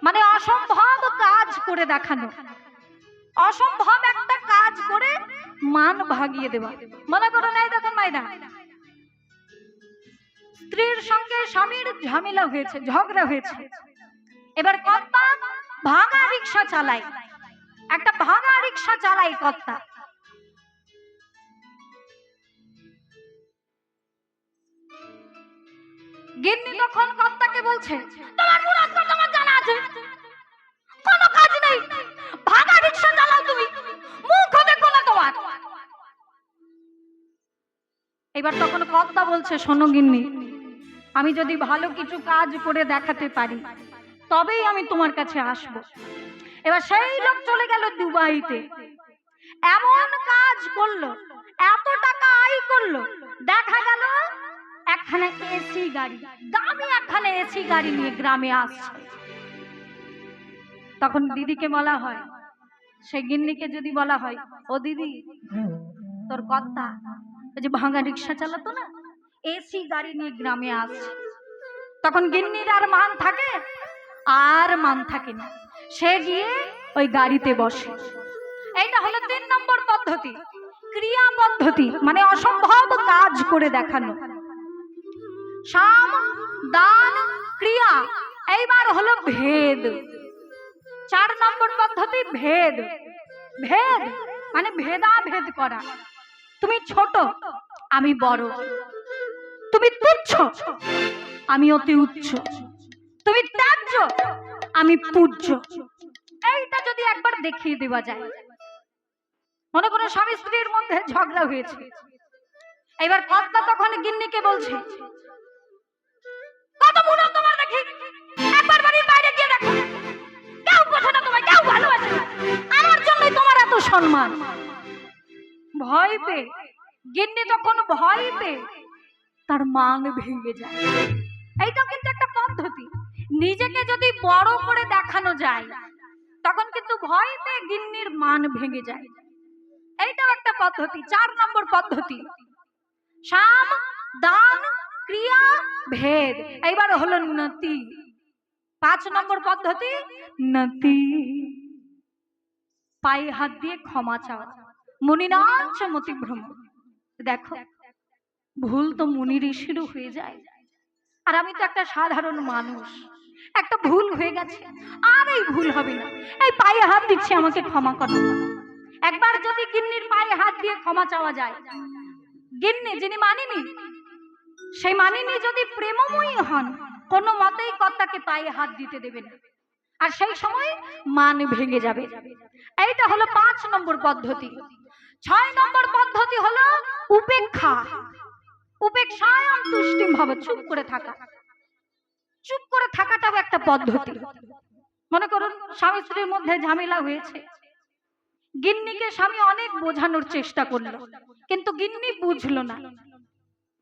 মানে অসম্ভব কাজ করে দেখানো, অসম্ভব একটা কাজ করে মান ভাগিয়ে দেওয়া। মনে করুন এই দেখুন মাইনা, স্ত্রীর সঙ্গে স্বামীর ঝামেলা হয়েছে, ঝগড়া হয়েছে। এবার কর্তা ভাঙা রিক্সা চালায়, একটা ভাঙা রিক্সা চালায় কর্তা। গিন্নি তখন কর্তাকে বলছে, তোমার মুরাদ কর, তোমার জানা আছে কোনো কাজ নেই, ভাঙা রিক্সা চালাও তুমি, মুখ দেখো না তোমার। এবার তখন কর্তা বলছে, শোনো গিন্নি, আমি যদি ভালো কিছু কাজ করে দেখাতে পারি তবেই আমি তোমার কাছে আসব। এবার সেই লোক চলে গেল দুবাইতে, এমন কাজ করলো, এত টাকা আয় করলো, দেখা গেল একখানে এসি গাড়ি, দামি একখানে এসি গাড়ি নিয়ে গ্রামে আসছে। তখন দিদিকে বলা হয়, সে গিন্নিকে যদি বলা হয়, ও দিদি তোর কর্তা ওই যে ভাঙা রিক্সা চালাতো না, এসি গাড়ি নিয়ে গ্রামে আসছে, তখন গিন্নির আর মান থাকে? আর মান থাকে না, সে গিয়ে ওই গাড়িতে বসে। এইটা হলো 3 নম্বর পদ্ধতি, ক্রিয়া পদ্ধতি, মানে অসম্ভব কাজ করে দেখানো। সাম দান ক্রিয়া। এইবার হলো ভেদ। 4 নম্বর পদ্ধতি ভেদ। ভেদ মানে ভেদাভেদ করা। তুমি ছোট, আমি বড়। তুমি তুচ্ছ, আমি অতি উচ্চ। তুমি ত্যায্য, আমি পূজ্য। এইটা যদি একবার দেখিয়ে দেওয়া যায়। মনে করো স্বামী স্ত্রীর মধ্যে ঝগড়া হয়েছে, এবার কর্তা তখন গিন্নিকে বলছে, কত মুড়ো তোমার দেখি, একবার বাড়ির বাইরে গিয়ে দেখো, কেউ বোঝে না তোমায়, কেউ ভালোবাসে না, আমার জন্যই তোমার এত সম্মান। ভয় পেয়ে গিন্নি তখন ভয় পেয়ে তার মান ভেঙে যায়। এইটাও কিন্তু একটা পদ্ধতি। নিজেকে যদি বড় করে দেখানো যায় তখন কিন্তু ভয় পেয়ে গিন্নির মান ভেঙে যায়। এইটাও একটা পদ্ধতি। 4 নম্বর পদ্ধতি সাম দান ক্রিয়া ভেদ। এইবার হলো নতি। 5 নম্বর পদ্ধতি নতি, পায়ে হাত দিয়ে ক্ষমা চাওয়া। মুনিনাঞ্চ মতিভ্রম। দেখো ভুল তো মুনি ঋষিরও হয়ে যায়, আর আমি তো একটা সাধারণ মানুষ, একটা ভুল হয়ে গেছে, আর এই ভুল হবে না, এই পায়ে হাত দিচ্ছি, আমাকে ক্ষমা করো। একবার যদি গিন্নির পায়ে হাত দিয়ে ক্ষমা চাওয়া যায়, গিন্নি যিনি মানিনি, সেই মানিনি যদি প্রেমময়ী হন, কোনো মতেই কর্তাকে পায়ে হাত দিতে দেবে না, আর সেই সময় মান ভেঙে যাবে। এইটা হলো 5 নম্বর পদ্ধতি। 6 নম্বর পদ্ধতি হলো উপেক্ষা। উপেক্ষায় তুষ্টিম ভাব, চুপ করে থাকা। চুপ করে থাকাটাও একটা পদ্ধতি। মনে করুন স্বামী স্ত্রীর মধ্যে ঝামেলা হয়েছে, গিন্নিকে স্বামী অনেক বোঝানোর চেষ্টা করলো, কিন্তু গিন্নি বুঝলো না।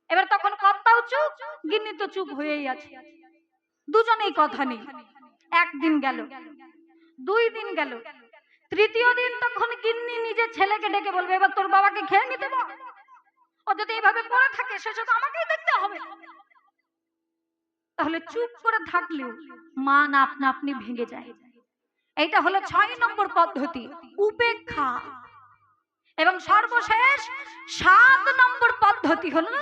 এবার তখন কর্তাও চুপ, গিন্নি তো চুপ হয়েই আছে, দুজনেই কথা নেই। 1 দিন গেল, 2 দিন গেল, 3য় দিন তখন গিন্নি নিজের ছেলেকে ডেকে বলবে, এবার তোর বাবাকে খেয়ে নিতে বল, ও যদি এইভাবে পড়ে থাকে সেটা তো আমাকেই দেখতে হবে। তাহলে চুপ করে থাকলেও মান আপনা আপনি ভেঙে যায়। এইটা হলো 6 নম্বর পদ্ধতি উপেক্ষা। এবং সর্বশেষ 7 নম্বর পদ্ধতি হলো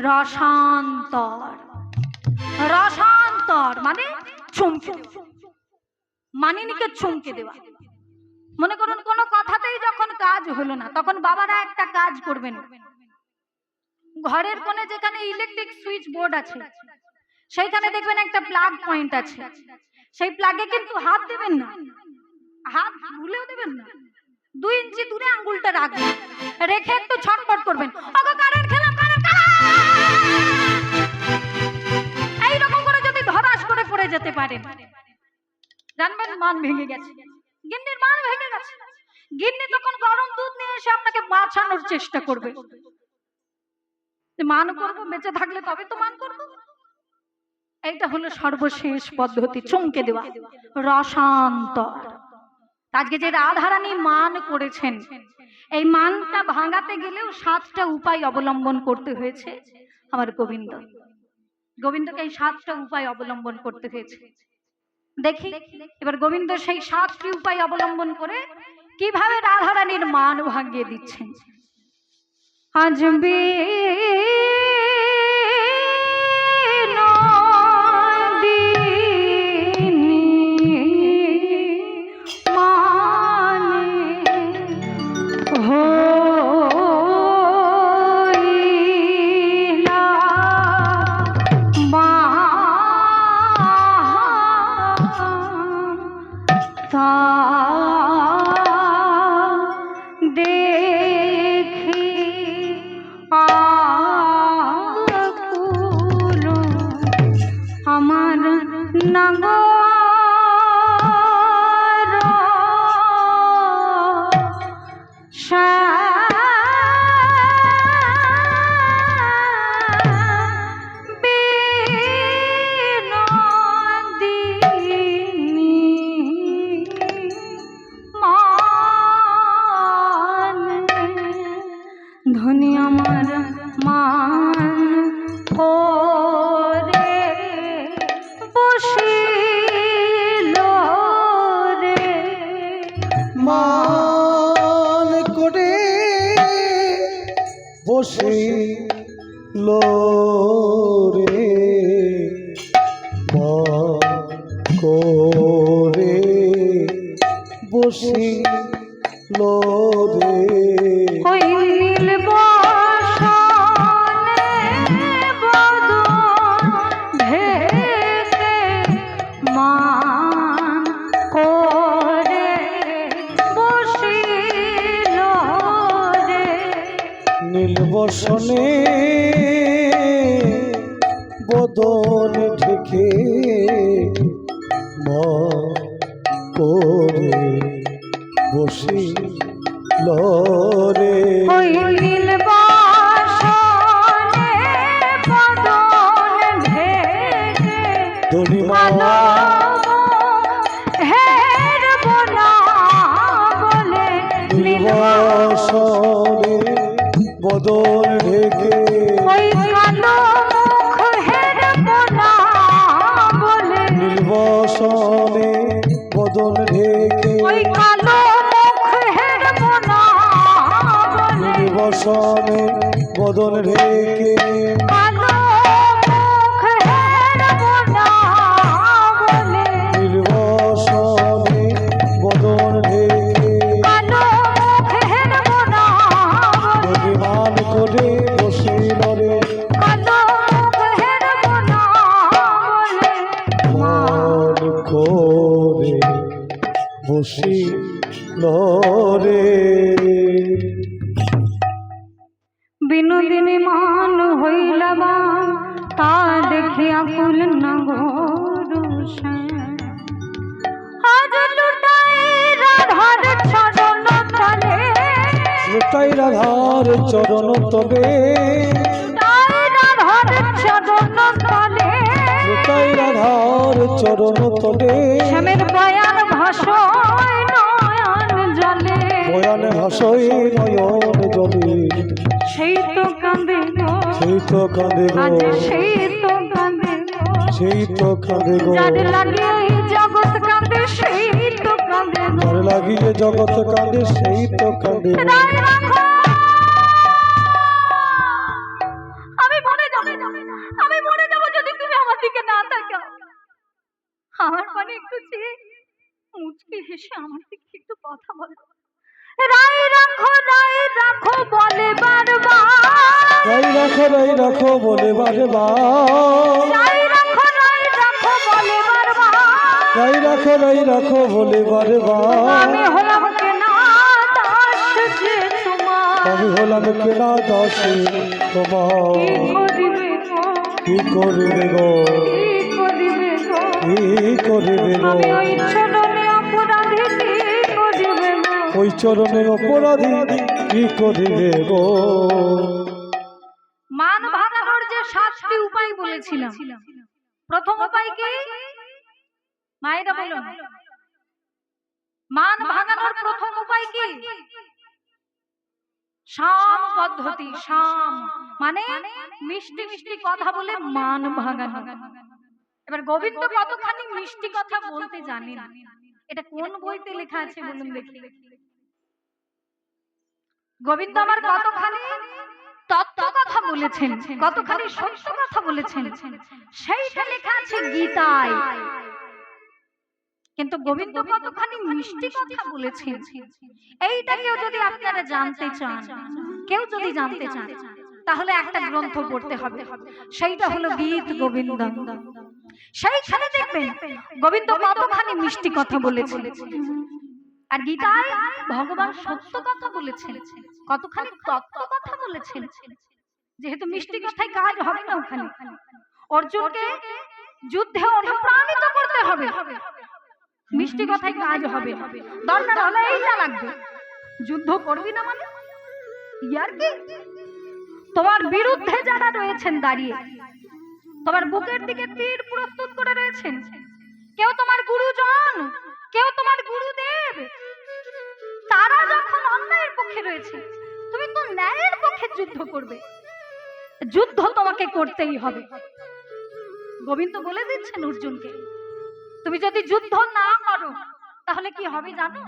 রসান্তর। রসান্তর মানে চমকে দেওয়া, মানিনীকে চমকে দেওয়া। মনে করুন কোনো কথাতেই যখন কাজ হলো না, তখন বাবারা একটা কাজ করবেন, ঘরের কোণে যেখানে ইলেকট্রিক সুইচ বোর্ড আছে সেইখানে দেখবেন একটা প্লাগ পয়েন্ট আছে, সেই প্লাগে কিন্তু হাত দেবেন না, হাত ভুলেও দেবেন না, 2 ইঞ্চি দূরে আঙ্গুলটা রাখবেন, রেখে একটু ছটফট করবেন, ওগো কারেন্ট খেলাম, কারেন্ট এইরকম করে যদি ধরাস করে পড়ে যেতে পারেন, জানবেন মান ভেঙে গেছে, গিন্নির মান ভেঙে গেছে। গিন্নি তখন গরম দুধ নিয়ে এসে আপনাকে বাঁচানোর চেষ্টা করবে, মান করবো, বেঁচে থাকলে তবে তো মান করবো। এইটা হলো সর্বশেষ পদ্ধতি, চমকে দেওয়া, রসান্তর। আজকে যে রাধারানী মান করেছেন, এই মানটা ভাঙাতে গেলেও 7টা উপায় অবলম্বন করতে হয়েছে আমার গোবিন্দকে এই 7টা উপায় অবলম্বন করতে হয়েছে। দেখি এবার গোবিন্দ সেই 7টি উপায় অবলম্বন করে কিভাবে রাধারানীর মান ভাঙিয়ে দিচ্ছেন। আজ আমার নাগর ধনী আমার মান ওরে বসিল রে মা করে বসিল রে ওই নীল বসনে বদন ঢেকে মান করে বসিল রে নীল বসনে বদন ঢেকে মা করে বসিল রে ওই নীল বসনে বদন ঢেকে ধনিমা হের বোনা বলে নীল বসনে বদন ঢেকে ওই কালো মুখ হের বোনা বলে নীল বসনে বদন ঢেকে ওই কালো মুখ হের বোনা বলে নীল বসনে বদন ঢেকে কালো মুখ হের বোনা বলে নীল বসনে বদন ঢেকে কালো মুখ হের বোনা বলে অভিমান করে বসিল রে কালো মুখ হের বোনা বলে মন করে বসিল রে বিনোদিনী মান হইলাবা তা দেখিয়া কুল নগর আজ লুটাই রাধার চরণ তলে লুটাই রাধার চরণ তলে লুটাই রাধার চরণ তলে লুটাই রাধার চরণ তলে শ্যামের বয়ান ভাষয় নয়ন জলে বয়ান ভাষই নয়ন জলে সেই তো কাঁদে গো সেই তো কাঁদে গো আজ সেই তো কাঁদে গো সেই তো কাঁদে গো যার লাগে এই জগৎ কাঁদে সেই তো কাঁদে গো যার লাগিয়ে জগৎ কাঁদে সেই তো কাঁদে গো রায় রাখো। আমি মরে যাব যদি তুমি আমার দিকে না তাকাও আমার মানে একটু চেয়ে মুচকি হেসে আমার দিকে একটু কথা বলো রায় রাখো বলে বারবার রাই রাখো বলে বারে বা রায় রাখো বলে বারবার রাই রাখো বলে বারে বা আমি হলাম কেনা দাস যে তোমার আমি হলাম কেনা দাসী তোমার কি করিবে গো কি করিবে গো কি করিবে গো কি করিবে গো আমি ওই চরণে অপরাধী কি করিবে গো ওই চরণে অপরাধী কি করিবে গো মান ভাঙানোর যে 7টি উপায় বলেছিলাম প্রথম উপায় কি মায়েরা বলুন মান ভাঙানোর প্রথম উপায় কি শাম পদ্ধতি শাম মানে মিষ্টি মিষ্টি কথা বলে মান ভাঙানো এবার গোবিন্দ কতখানি মিষ্টি কথা বলতে জানেন এটা কোন বইতে লেখা আছে বলুন দেখি গোবিন্দ আমার কতখানি তত্ত্ব কথা বলেছেন কতখানি সত্য কথা বলেছেন সেইটা লেখা আছে গীতায় কিন্তু গোবিন্দ কতখানি মিষ্টি কথা বলেছেন এইটাকেও যদি আপনারা জানতে চান কেউ যদি জানতে চান তাহলে একটা গ্রন্থ পড়তে হবে সেইটা হলো গীত গোবিন্দ সেইখানে দেখবেন গোবিন্দ কতখানি মিষ্টি কথা বলেছেন আর গীতায় ভগবান সত্য কথা বলেছেন কতখানি তত্ত্ব কথা বলেছেন যেহেতু মিষ্টি কথায় কাজ হবে না ওখানে অর্জুনকে যুদ্ধে অনুপ্রাণিত করতে হবে মিষ্টি কথায় কাজ হবে দরকার হলে এইটা লাগবে যুদ্ধ করবি না মানে ইয়ার কি তোমার বিরুদ্ধে যারা রয়েছেন দাঁড়িয়ে তোমার বুকের দিকে তীর প্রস্তুত করে রয়েছেন কেউ তোমার গুরুজন কেউ তোমার গুরুদেব তারা যখন অন্যায়ের পক্ষে রয়েছে তুমি তো ন্যায়ের পক্ষে যুদ্ধ করবে যুদ্ধ তোমাকে করতেই হবে গোবিন্দ বলে দিচ্ছেন অর্জুনকে তুমি যদি যুদ্ধ না করো তাহলে কি হবে জানো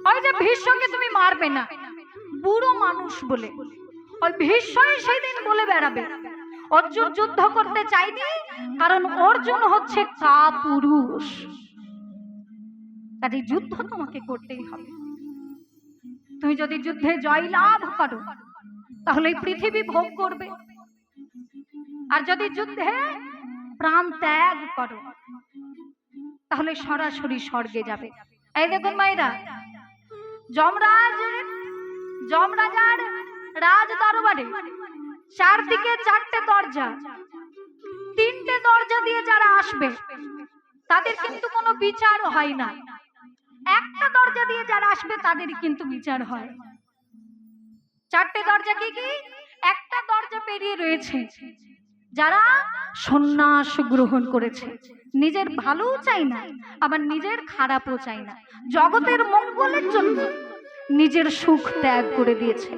ওই যে ভীষ্মকে তুমি মারবে না বুড়ো মানুষ বলে। ওই ভীষ্মই সেদিন বলে বেড়াবে অর্জুন যুদ্ধ করতে চাইনি, কারণ অর্জুন হচ্ছে কাপুরুষ। কাজে যুদ্ধ তোমাকে করতেই হবে। তুমি যদি যুদ্ধে জয়লাভ করো তাহলে এই পৃথিবী ভোগ করবে, আর যদি যুদ্ধে প্রাণ ত্যাগ করো তাহলে সরাসরি স্বর্গে যাবে। এই দেখুন মায়েরা, যমরাজার রাজ দরবারে চারদিকে চারটে দরজা, তিনটে দরজা দিয়ে যারা আসবে তাদের কিন্তু কোনো বিচার হয় না। একটা দরজা দিয়ে যারা আসবে তাদের কিন্তু বিচার হয়। চারটে দরজা কি কি? একটা দরজা পেরিয়ে রয়েছে যারা সন্ন্যাস গ্রহণ করেছে, নিজের ভালোও চাই না আবার নিজের খারাপও চাই না, জগতের মঙ্গলের জন্য নিজের সুখ ত্যাগ করে দিয়েছে।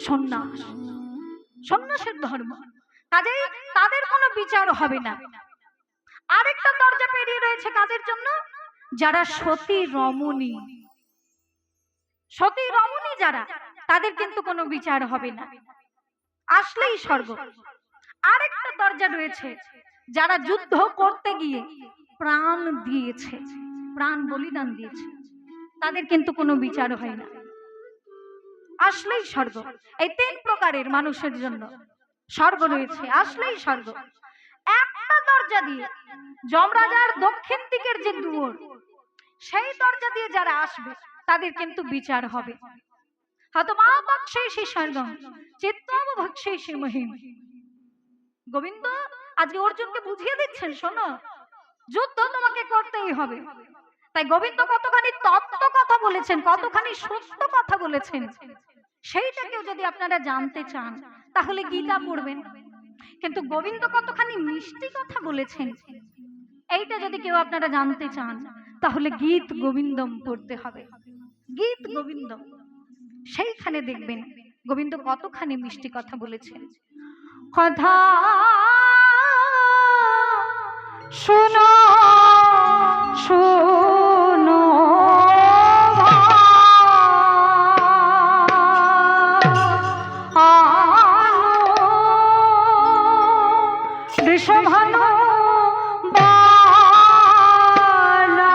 সন্ন্যাস, সন্ন্যাসের ধর্ম, কাজেই তাদের কোনো বিচার হবে না। আরেকটা দরজা পেরিয়ে রয়েছে কাদের জন্য? যারা সতী রমণী, সতী রমণী যারা, তাদের কিন্তু কোনো বিচার হবে না, আসলেই স্বর্গ। আরেকটা দরজা রয়েছে যারা যুদ্ধ করতে গিয়ে প্রাণ দিয়েছে, প্রাণ বলিদান দিয়েছে, তাদের কিন্তু কোনো বিচার হয় না, আসলেই স্বর্গ। এই তিন প্রকারের মানুষের জন্য স্বর্গ রয়েছে, আসলেই স্বর্গ। একটা দরজা দিয়ে, যমরাজার দক্ষিণ দিকের যে দুয়ার, সেই দরজা দিয়ে যারা আসবে তাদের কিন্তু বিচার হবে। গোবিন্দ আজকে অর্জুনকে বুঝিয়ে দিচ্ছেন, শোনো যুদ্ধ তোমাকে করতেই হবে। তাই গোবিন্দ কতখানি তত্ত্ব কথা বলেছেন, কতখানি সত্য কথা বলেছেন, সেইটাকেও যদি আপনারা জানতে চান তাহলে গীতা পড়বেন। কিন্তু গোবিন্দ কতখানি মিষ্টি কথা বলেছেন, এইটা যদি কেউ আপনারা জানতে চান তাহলে গীত গোবিন্দম পড়তে হবে। গীত গোবিন্দম, সেইখানে দেখবেন গোবিন্দ কতখানি মিষ্টি কথা বলেছেন। কথা শোনো শোনো ঋষভানু বালা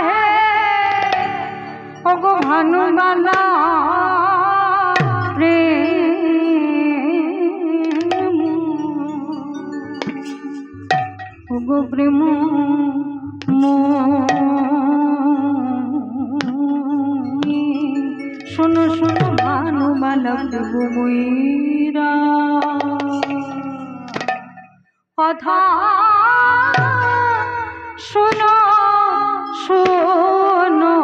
হে ওগো ভানু বালা ওগো প্রেম শোনো শোনো ভানু বালা প্রভু ময়ূরা কথা শোনো শোনো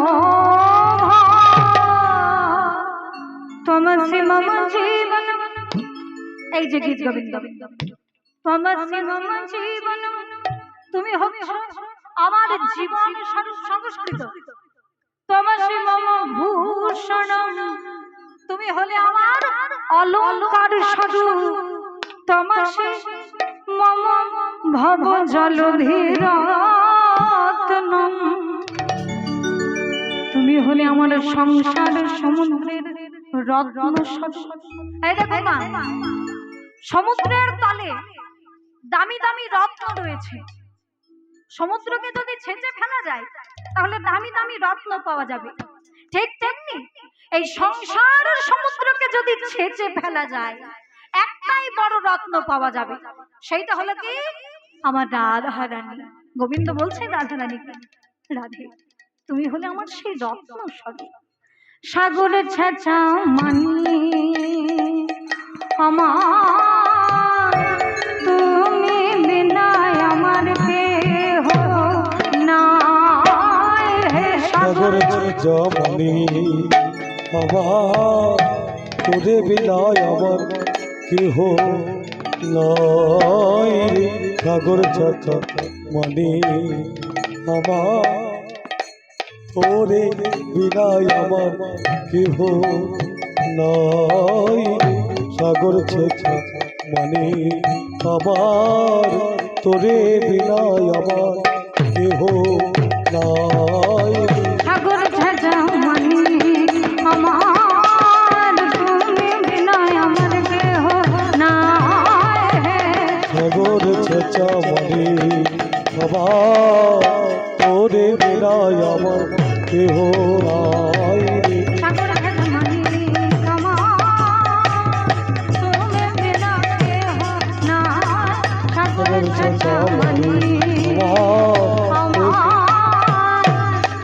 তমসি মম জীবন, এই যে গীত গোবিন্দ, তমসি মম জীবন, তুমি হচ্ছ আমার জীবন সংস্কৃত, তমসি মম ভূষণ, তুমি হলে আমার অলঙ্কার সাধু, তমসি মম ভব জলধিরত্নম, তুমি হলে আমার সংসার সমুদ্রের রত্ন সাধু। এই দেখো মা, সমুদ্রের তলে দামি দামি রত্ন রয়েছে, সমুদ্রকে যদি ছেঁচে ফেলা যায় তাহলে দামি দামি রত্ন পাওয়া যাবে। ঠিক তেমনি এই সংসার সমুদ্রকে যদি ছেঁচে ফেলা যায় একটাই বড় রত্ন পাওয়া যাবে, সেইটা হলো কি? আমার রাধা রানী। গোবিন্দ বলছেন রাধা রানীকে, রাধে তুমি হলে আমার সেই রত্ন সাগর, সাগরের ছেঁচা মানি আমার, তুমি বিনা আমার কেহ নাই, হে সাগর ছেঁচা মানি আমার, তোরে বিনা আমার কেহ নাই, সাগর ছেঁচা মানি আমার, তোরে বিনা আমার কেহ নাই, সাগর ছেঁচা মানি আমার, তোরে বিনা আমার কেহ নাই, সাগর ছেঁচা মানি সাগর চেঁচামারি বাবা তোরে বিনায় আমার কেহ নাই রে। সাগর খেলমানি তুমি বিনা কেহ নাই, সাগর খেলমানি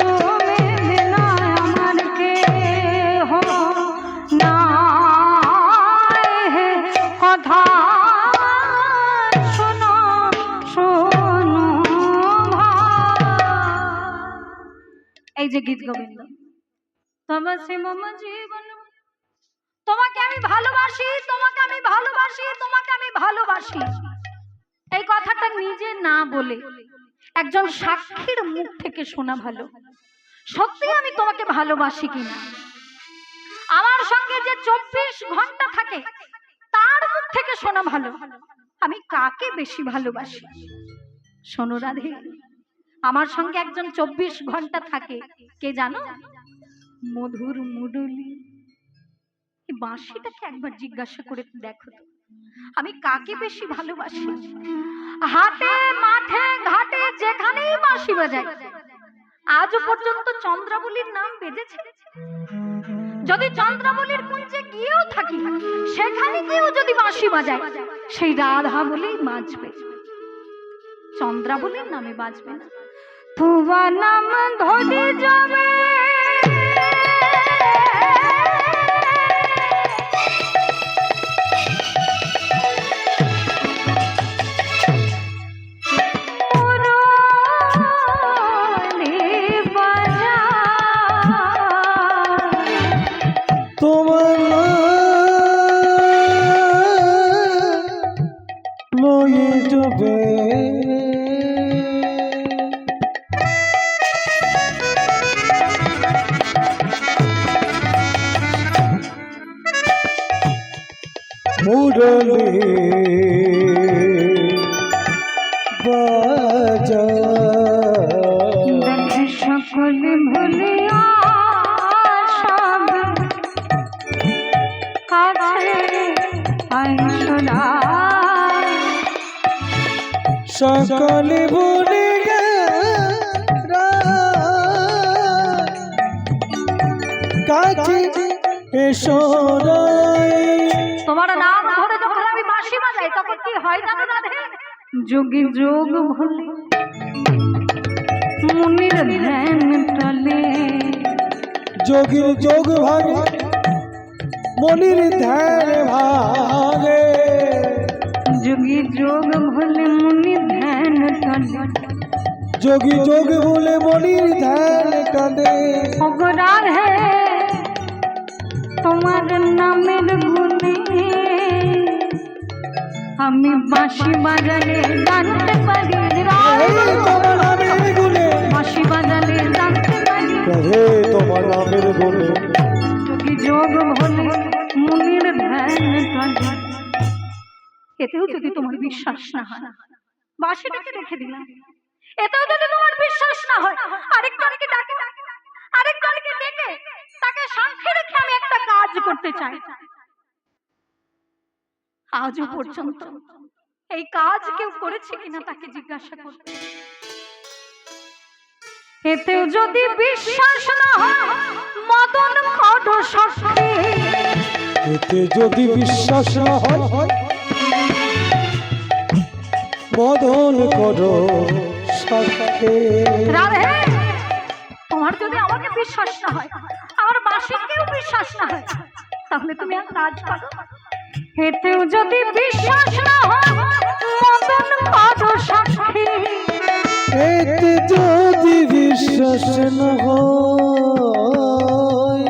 তুমি বিনা আমার কেহ নাই। কথা শোনো শোনো এই যে গীত গোবিন্দ, তবাসি মম জীবন, তোমাকে আমি ভালোবাসি, তোমাকে আমি ভালোবাসি, তোমাকে আমি ভালোবাসি, এই কথাটা নিজে না বলে একজন সাক্ষীর মুখ থেকে শোনা ভালো। সত্যি আমি তোমাকে ভালোবাসি কিনা, আমার সঙ্গে যে 24 ঘন্টা থাকে তার মুখ থেকে শোনা ভালো আমি কাকে বেশি ভালোবাসি। শোনো রাধে, আমার সঙ্গে একজন 24 ঘন্টা থাকে, কে জানো? মধুর মুরলী। এই বাঁশিটাকে একবার জিজ্ঞাসা করে দেখো তো, আমি কাকে বেশি ভালোবাসি। হাটে মাঠে ঘাটে যেখানেই বাঁশি বাজায়, আজ পর্যন্ত চন্দ্রাবলীর নাম বেজেছে। যদি চন্দ্রাবলীর কুঞ্জে গিয়েও থাকি, সেখানে গিয়েও যদি বাঁশি বাজায়, সেই রাধা বলেই বাজবে, চন্দ্রাবলীর নামে বাজবে না। তুবা নাম ধরে যাবে তোমার লয়ে যাবে মুরলী বাজা সকল ভুলিয়া সব কাছে আইসলা, সকলে ভুলে কাছে এসো তোমার নাম ধরে যখন আমি বাঁশি বাজাই তখন কি হয় জানো রাধে? যোগী যোগ ভুলে মুনির ধ্যান টলে, যোগীর যোগ ভাগে মনির ধ্যান ভাগে, যোগী যোগ ভুলে মুনির ধ্যান টলে, যোগী যোগ ভুলে মনির ধ্যান কাঁদে। অগরার হে তোমার নামের গুণে আমি বাঁশি বাজালে জানতে পারি, তোমার নামের গুণে বাঁশি বাজালে জানতে পারি, হে তোমার নামের গুণে যোগী যোগ ভুলে মুনির ধ্যান টলে। এতেও যদি তোমার বিশ্বাস না হয়, বাঁশিটাকে রেখে দিলাম, এতেও যদি তোমার বিশ্বাস না হয়, আরেকজনকে ডাকে, আরেকজনকে ডেকে তাকে সাক্ষী রেখে আমি একটা কাজ করতে চাই। আজও পর্যন্ত এই কাজ কেউ করেছে কিনা তাকে জিজ্ঞাসা করতে। এতেও যদি বিশ্বাস না হয়, মদন করো সাক্ষী, এতে যদি বিশ্বাস না হয় মদন করো সাক্ষী। রাধে, তোমার যদি আমাকে বিশ্বাস না হয়, আমার বাঁশিকেও বিশ্বাস না হয়, তাহলে তুমি এক কাজ করো, এতেও যদি বিশ্বাস না হয় মদন করো সাক্ষী, এতে যদি বিশ্বাস না হয়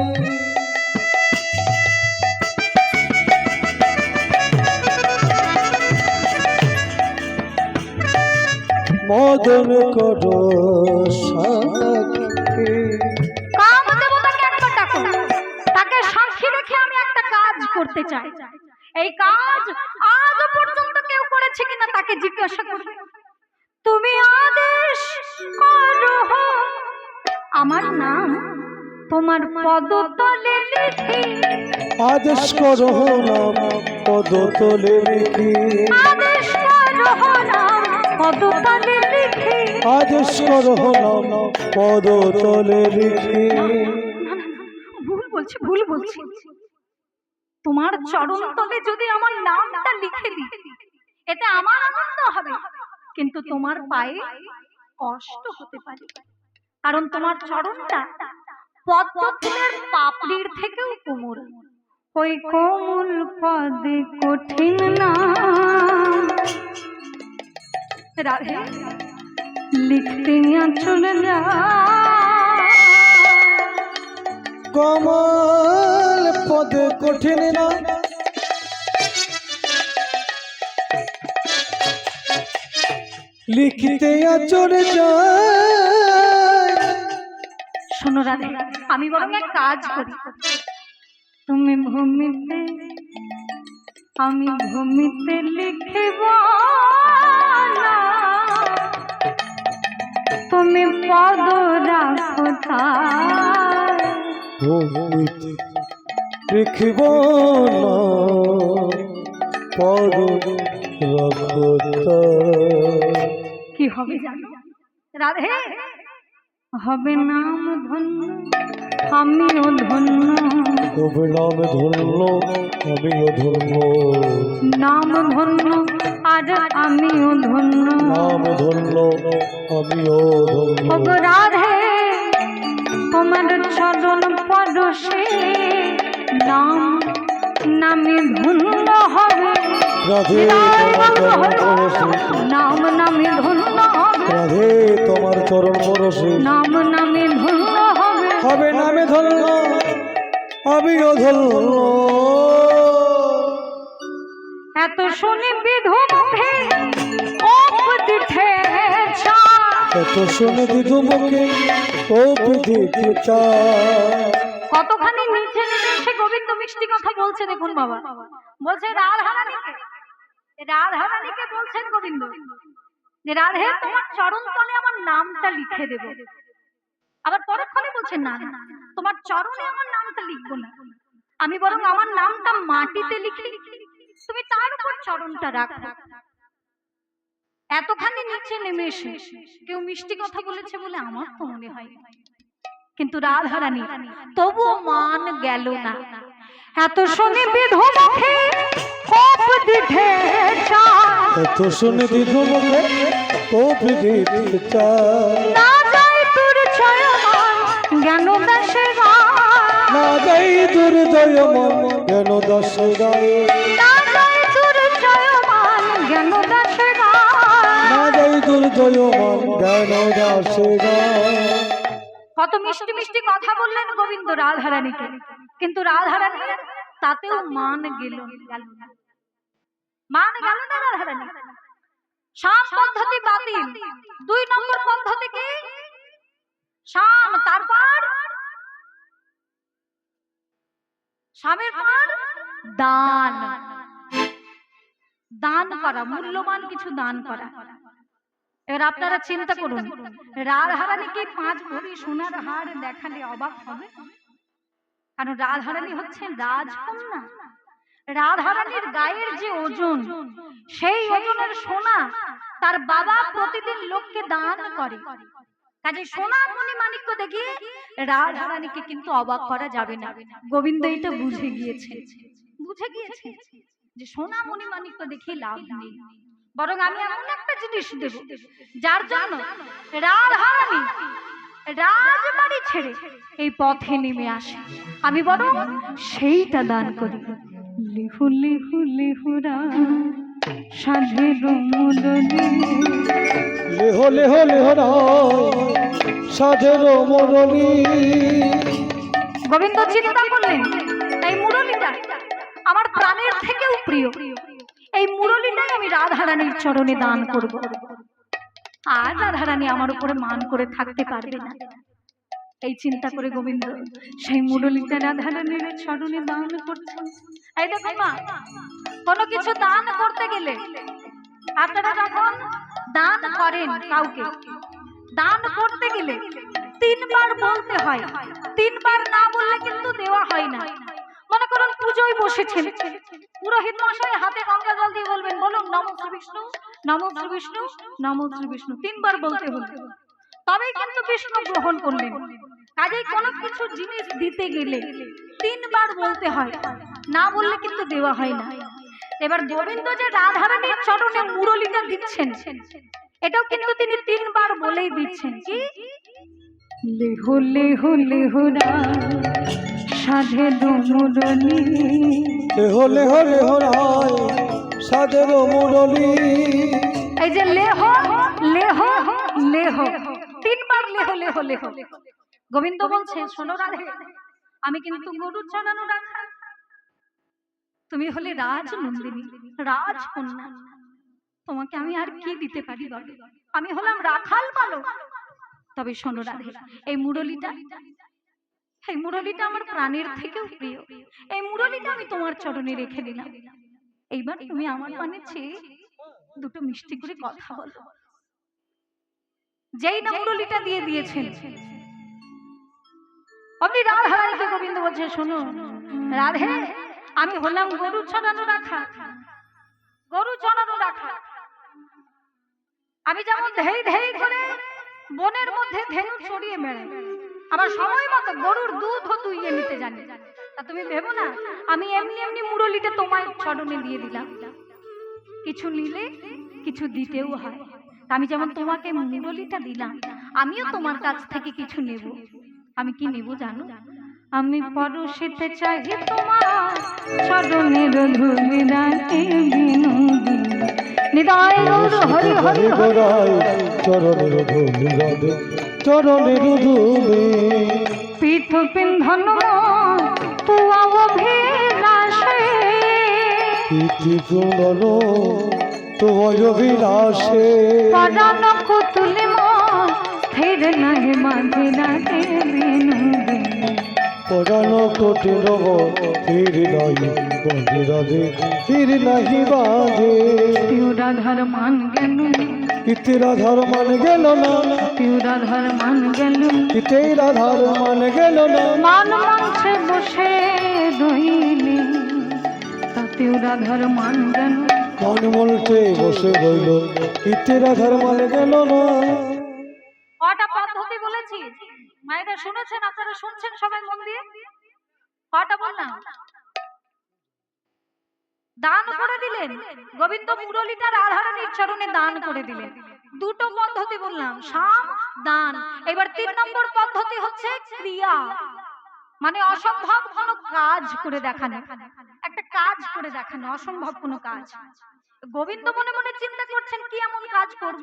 মদন করো সাক্ষী। কামদেবতাকে একবার ডাকো, তাকে সাক্ষী রেখে আমি একটা কাজ করতে চাই। এই কাজ আজ পর্যন্ত কেউ করেছে কিনা তাকে জিজ্ঞাসা করবে। তুমি আদেশ করো, আমার নাম তোমার পদতলে লিখি, আদেশ করো নাম পদতলে লিখি, আদেশ করো নাম পদতলে লিখে। আদেশ করো নাম পদতলে লিখে। ভুল বলছি। তোমার চরণ তলে যদি আমার নামটা লিখে দিই, এতে আমার আনন্দ হবে, কিন্তু তোমার পায়ে কষ্ট হতে পারে, কারণ তোমার চরণটা পদ্ম ফুলের পাপড়ির থেকেও কোমল। ওই কোমল পদে কঠিন না রাধে লিখতে চলে যা। কমল পদে কঠিন না লিখিতে চলে যায়। শোনো রাধে, আমি বরং এক কাজ করি, তুমি ভূমিতে আমি ভূমিতে লিখিব না, তুমি পদ রাখো তাই। ভূমিতে লিখিব না পদ রাখো তাই। কি হবে জানো রাধে? হবে নাম ধন্য আমিও ধন্য, হবে নাম ধন্য আমিও ধন্য, নাম ধন্য আর আমিও ধন্য, নাম ধন্য আমিও ধন্য। ওগো রাধে তোমার চরণ পরশে নাম নামে ধন্য হবে। রাধে তোমার চরণ পরশে, নাম নামে ধন্য হবে। রাধে তোমার চরণ পরশে, নাম নামে ধন্য হবে। হবে নামে ধন্য আমিও ধন্য। এত শুনি বিধু মুখে কোপ দিতে চায়, এত শুনে বিধু মুখে কোপ দিতে চায়। কতখানি নিচে নেমে এসে গোবিন্দ মিষ্টি কথা বলছে দেখুন বাবা। বলছে রাধারানীকে বলছেন গোবিন্দ যে রাধে তোমার চরণ তলে আমার নামটা লিখে দেব। আবার পরক্ষণে বলছেন না না, তোমার চরণে আমার নামটা লিখবো না, আমি বরং আমার নামটা মাটিতে লিখে তুমি তার উপর চরণটা রাখো। এতখানি নিচে নেমে এসে কেউ মিষ্টি কথা বলেছে বলে আমার তো মনে হয়, কিন্তু রাধারানী তবুও মান গেল না। এত শুনে বিধু মুখে কোপ দিতে চায়, এত শুনে বিধু মুখে কোপ দিতে চায়। না যায় তোর জয়মান জ্ঞান দাসে না যাই দুর্জয় মন জ্ঞান দাসে গায়ে, না যায় তোর জয়মান জ্ঞান দাসে না যাই দুর্জয় মন জ্ঞান দাসে গায়ে। কত মিষ্টি মিষ্টি কথা বললেন গোবিন্দ রাধারানীকে, কিন্তু রাধারানী তাতেও মান গেল না। মান গেল না রাধারানী। শাম পদ্ধতি বাতিল, 2 নম্বর পদ্ধতি কি? শাম, তারপর শামের পর দান, দান করা, মূল্যবান কিছু দান করা। এবার আপনারা চিন্তা করুন, রাধারানীকে 5 ভরি সোনার হার দেখালে অবাক হবে? কারণ রাধারানী হচ্ছেন রাজকন্যা। রাধারানীর গায়ের যে ওজন, সেই ওজনের সোনা তার বাবা প্রতিদিন লোককে দান করে। কাজে সোনা মণি মাণিক্য দেখিয়ে রাধারানীকে কিন্তু অবাক করা যাবে না। গোবিন্দ এটা বুঝে গিয়েছে যে সোনা মণি মাণিক্য দেখিয়ে লাভ নেই, বরং আমি এমন একটা জিনিস দেব যার জন্য রাধারানী রাজবাড়ি ছেড়ে এই পথে নেমে আসে, আমি বরং সেইটা দান করি। লিহু লিহু লিহুরা সাধের মুরলি, লেহ লেহ লেহরা সাধের মুরলি। গোবিন্দ চিন্তা করলেন এই মুরলিটা আমার প্রাণের থেকেও প্রিয়, এই মুরলিটাই আমি রাধারানীর চরণে দান করব। আর রাধারানী আমার উপরে মান করে থাকতে পারবে না। এই চিন্তা করে গোবিন্দ সেই মুরলিটা রাধারানীর চরণে দান করছে। এই দেখো মা, কোনো কিছু দান করতে গেলে আপনারা যখন দান করেন, কাউকে দান করতে গেলে 3 বার বলতে হয়, 3 বার না বললে কিন্তু দেওয়া হয় না। মনে করুন পুজোয় বসেছেন, পুরোহিত মশাই হাতে গঙ্গা জল দিয়ে বলবেন, বলুন নমো শ্রী বিষ্ণু, নমো শ্রী বিষ্ণু, নমো শ্রী বিষ্ণু, 3 বার বলতে হলো, তবেই কিন্তু বিষ্ণু গ্রহণ করলেন। কাজেই কোনো কিছু জিনিস দিতে গেলে 3 বার বলতে হয়, না বললে কিন্তু দেওয়া হয় না। এবার গোবিন্দ যে রাধারানীর চরণে মুরলীটা দিচ্ছেন, এটাও কিন্তু তিনি 3 বার বলেই দিচ্ছেন। কি? লেহো লেহো লেহো সাধে মুরলী, লেহো লেহো লেহো রায় সাধের মুরলী। এই যে লেহো লেহো লেহো, 3 বার লেহো লেহো লেহো। গোবিন্দ বলছে, শোনো রাধে, আমি কিন্তু গরুর চড়ানো রাখা, তুমি হলে রাজ নন্দিনী, রাজকন্যা, তোমাকে আমি আর কি দিতে পারি বলো? আমি হলাম রাখাল বালক। তবে শোনো রাধে, এই মুরলীটা, এই মুরলীটা আমার প্রাণের থেকেও প্রিয়, এই মুরলীটা আমি তোমার চরণে রেখে দিলাম। এইবার তুমি আমার পানে চেয়ে দুটো মিষ্টি করে কথা বলো। যেই না মুরলীটা দিয়ে দিয়েছেন, আপনি রাধারানীকে গোবিন্দ বলছে, শোনো রাধে, আমি হলাম গরু চড়ানো রাখা, গরু চড়ানো রাখা। আমি যেমন ধেই ধেই করে বনের মধ্যে ধেনু চড়িয়ে বেড়াই, আবার সময় মতো গরুর দুধও দুইয়ে নিতে জানি, তা তুমি ভেবো না আমি এমনি এমনি মুরলীটা তোমার চরণে দিয়ে দিলাম। কিছু নিলে কিছু দিতেও হয়, আমি যেমন তোমাকে মুরলীটা দিলাম, আমিও তোমার কাছ থেকে কিছু নেব। আমি কি নেব জানো? আমি পরশিতে চাই তোমার চরণের ধুলি রাখে বিনোদিনী, নিদায় গৌর হরি হরি হরি চরণের ধুলি রাধে, চরণের ধুলি। পীঠ পিন্ধন তুয়া অভিলাষে, পিঠি চুন্দন তোমায় অভিলাষে, পরাণ কুতুলি স্থির নাহি বাঁধি রাধে বিনোদিনী, পরাণ কোটি নব তীর নাহি বাঁধে রাধে, তীর নাহি বাঁধে। রাধার মান গেল, ইতি রাধার মান গেল না, রাধার মান গেল, ইতি রাধার মান গেল না। মান মঞ্চে বসে রইলি, তাতেও রাধার মান গেল। মান মলতে বসে রইল, ইতি রাধার মান গেল না। কটা পদ্ধতি বলেছি মায়েরা শুনেছেন? আপনারা শুনছেন সবাই মন দিয়ে? কটা বললাম? দান করে দিলেন, গোবিন্দ মুরলীটা রাধারানীর চরণে দান করে দিলেন। দুটো পদ্ধতি বললাম, সাম দান। এবার 3 নম্বর পদ্ধতি হচ্ছে ক্রিয়া, মানে অসম্ভব কোনো কাজ করে দেখানো, একটা কাজ করে দেখানো, অসম্ভব কোনো কাজ। গোবিন্দ মনে মনে চিন্তা করছেন কি এমন কাজ করব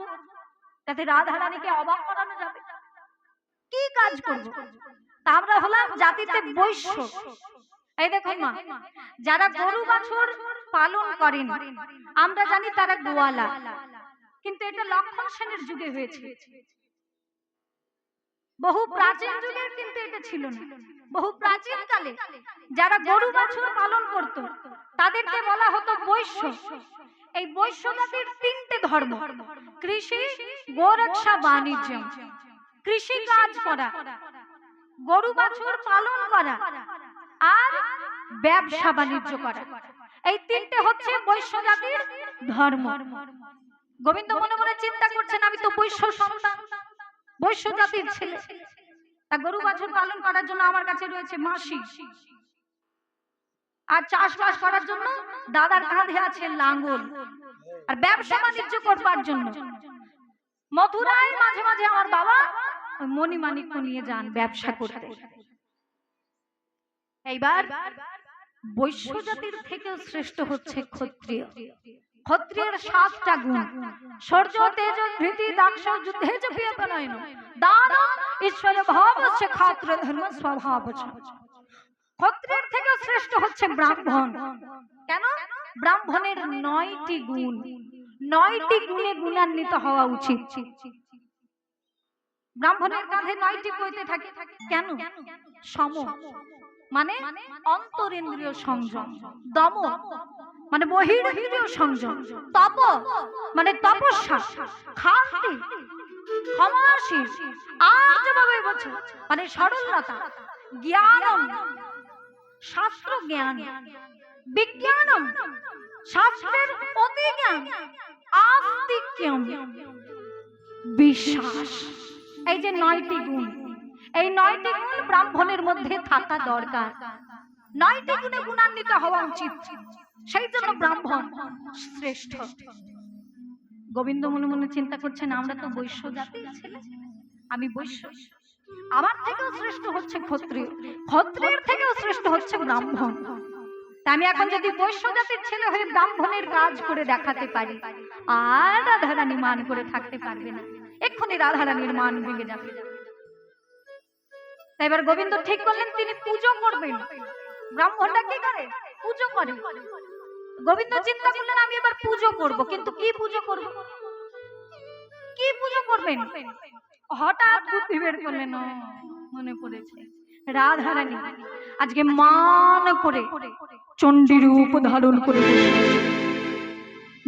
যাতে রাধারানীকে অবাক করানো যাবে, কি কাজ করব? তা আমরা হলাম জাতিতে বৈশ্য। এই দেখুন মা, যারা গরু বাছুর পালন করেন আমরা জানি তারা গোয়ালা, কিন্তু এটা লক্ষণ সেনের যুগে হয়েছে, বহু প্রাচীন যুগের কিন্তু এটা ছিল না। বহু প্রাচীন কালে যারা গরু বাছুর পালন করত তাদেরকে বলা হতো বৈশ্য। এই বৈশ্য জাতির 3টে ধর্ম: কৃষি, গোরক্ষা, বাণিজ্য। কৃষি কাজ করা, গরু বাছুর পালন করা, আর ব্যবসা বাণিজ্য করা, এই 3টে হচ্ছে বৈশ্য জাতির ধর্ম। গোবিন্দ মনে মনে চিন্তা করছেন আমি তো বৈশ্য সন্তান, বৈশ্য জাতির ছেলে, তা গরু বাছুর পালন করার জন্য আমার কাছে রয়েছে মাসি, আর চাষবাস করার জন্য দাদার কাঁধে আছে লাঙ্গল, আর ব্যবসা বাণিজ্য করবার জন্য মথুরায় মাঝে মাঝে আমার বাবা মণিমাণিক্য নিয়ে যান ব্যবসা করতে। এইবার বৈশ্য জাতির থেকেও শ্রেষ্ঠ হচ্ছে ক্ষত্রিয়। ক্ষত্রিয়ের 7টা গুণ: শৌর্য, তেজ, ধৃতি, দাক্ষ, যুদ্ধে চ প্রিয়তনয়ন, দান, ঈশ্বর ভাবস্য, ক্ষাত্র ধর্ম স্বভাবস্য। ক্ষত্রিয়ের থেকেও শ্রেষ্ঠ হচ্ছে ব্রাহ্মণ। কেন? ব্রাহ্মণের 9টি গুণ, 9টি গুণে গুণান্বিত হওয়া উচিত। ব্রাহ্মণের কাঁধে 9টি পৈতে থাকে। কেন? সম মানে অন্তরেন্দ্রিয় সংযম, দম মানে বহিরেন্দ্রিয় সংযম, তপ মানে তপস্যা, ক্ষান্তি ক্ষমাশীল, আর্যভাবে বলছে মানে সরলতা, জ্ঞান শাস্ত্র জ্ঞান, বিজ্ঞানম, শাস্ত্রের অতিজ্ঞান, আস্তিক্যম, বিশ্বাস। এই যে 9টি গুণ, এই 9টি গুণ ব্রাহ্মণের মধ্যে থাকা দরকার। 9টি গুণে গুণান্বিত হওয়া উচিত, সেই জন্য ব্রাহ্মণ শ্রেষ্ঠ। গোবিন্দ মনে মনে চিন্তা করছেন, আমরা তো বৈশ্য জাতির ছেলে, আমি বৈশ্য, আমার থেকেও শ্রেষ্ঠ হচ্ছে ক্ষত্রিয়, ক্ষত্রিয়ের থেকেও শ্রেষ্ঠ হচ্ছে ব্রাহ্মণ। তা আমি এখন যদি বৈশ্য জাতির ছেলে হয়ে ব্রাহ্মণের কাজ করে দেখাতে পারি, আর রাধারানী মান করে থাকতে পারবে না, এক্ষুনি রাধারানীর মান ভেঙে যাবে। তাই এবার গোবিন্দ ঠিক করলেন তিনি পুজো করবেন। ব্রাহ্মণরা কি করে? পুজো করে। গোবিন্দ চিন্তা করলেন আমি এবার পুজো করব, কিন্তু কি পুজো করব, কি পুজো করবেন? হঠাৎ বুদ্ধি বের করলেন, মনে পড়েছে রাধারানী আজকে মান করে চণ্ডী রূপ ধারণ করে,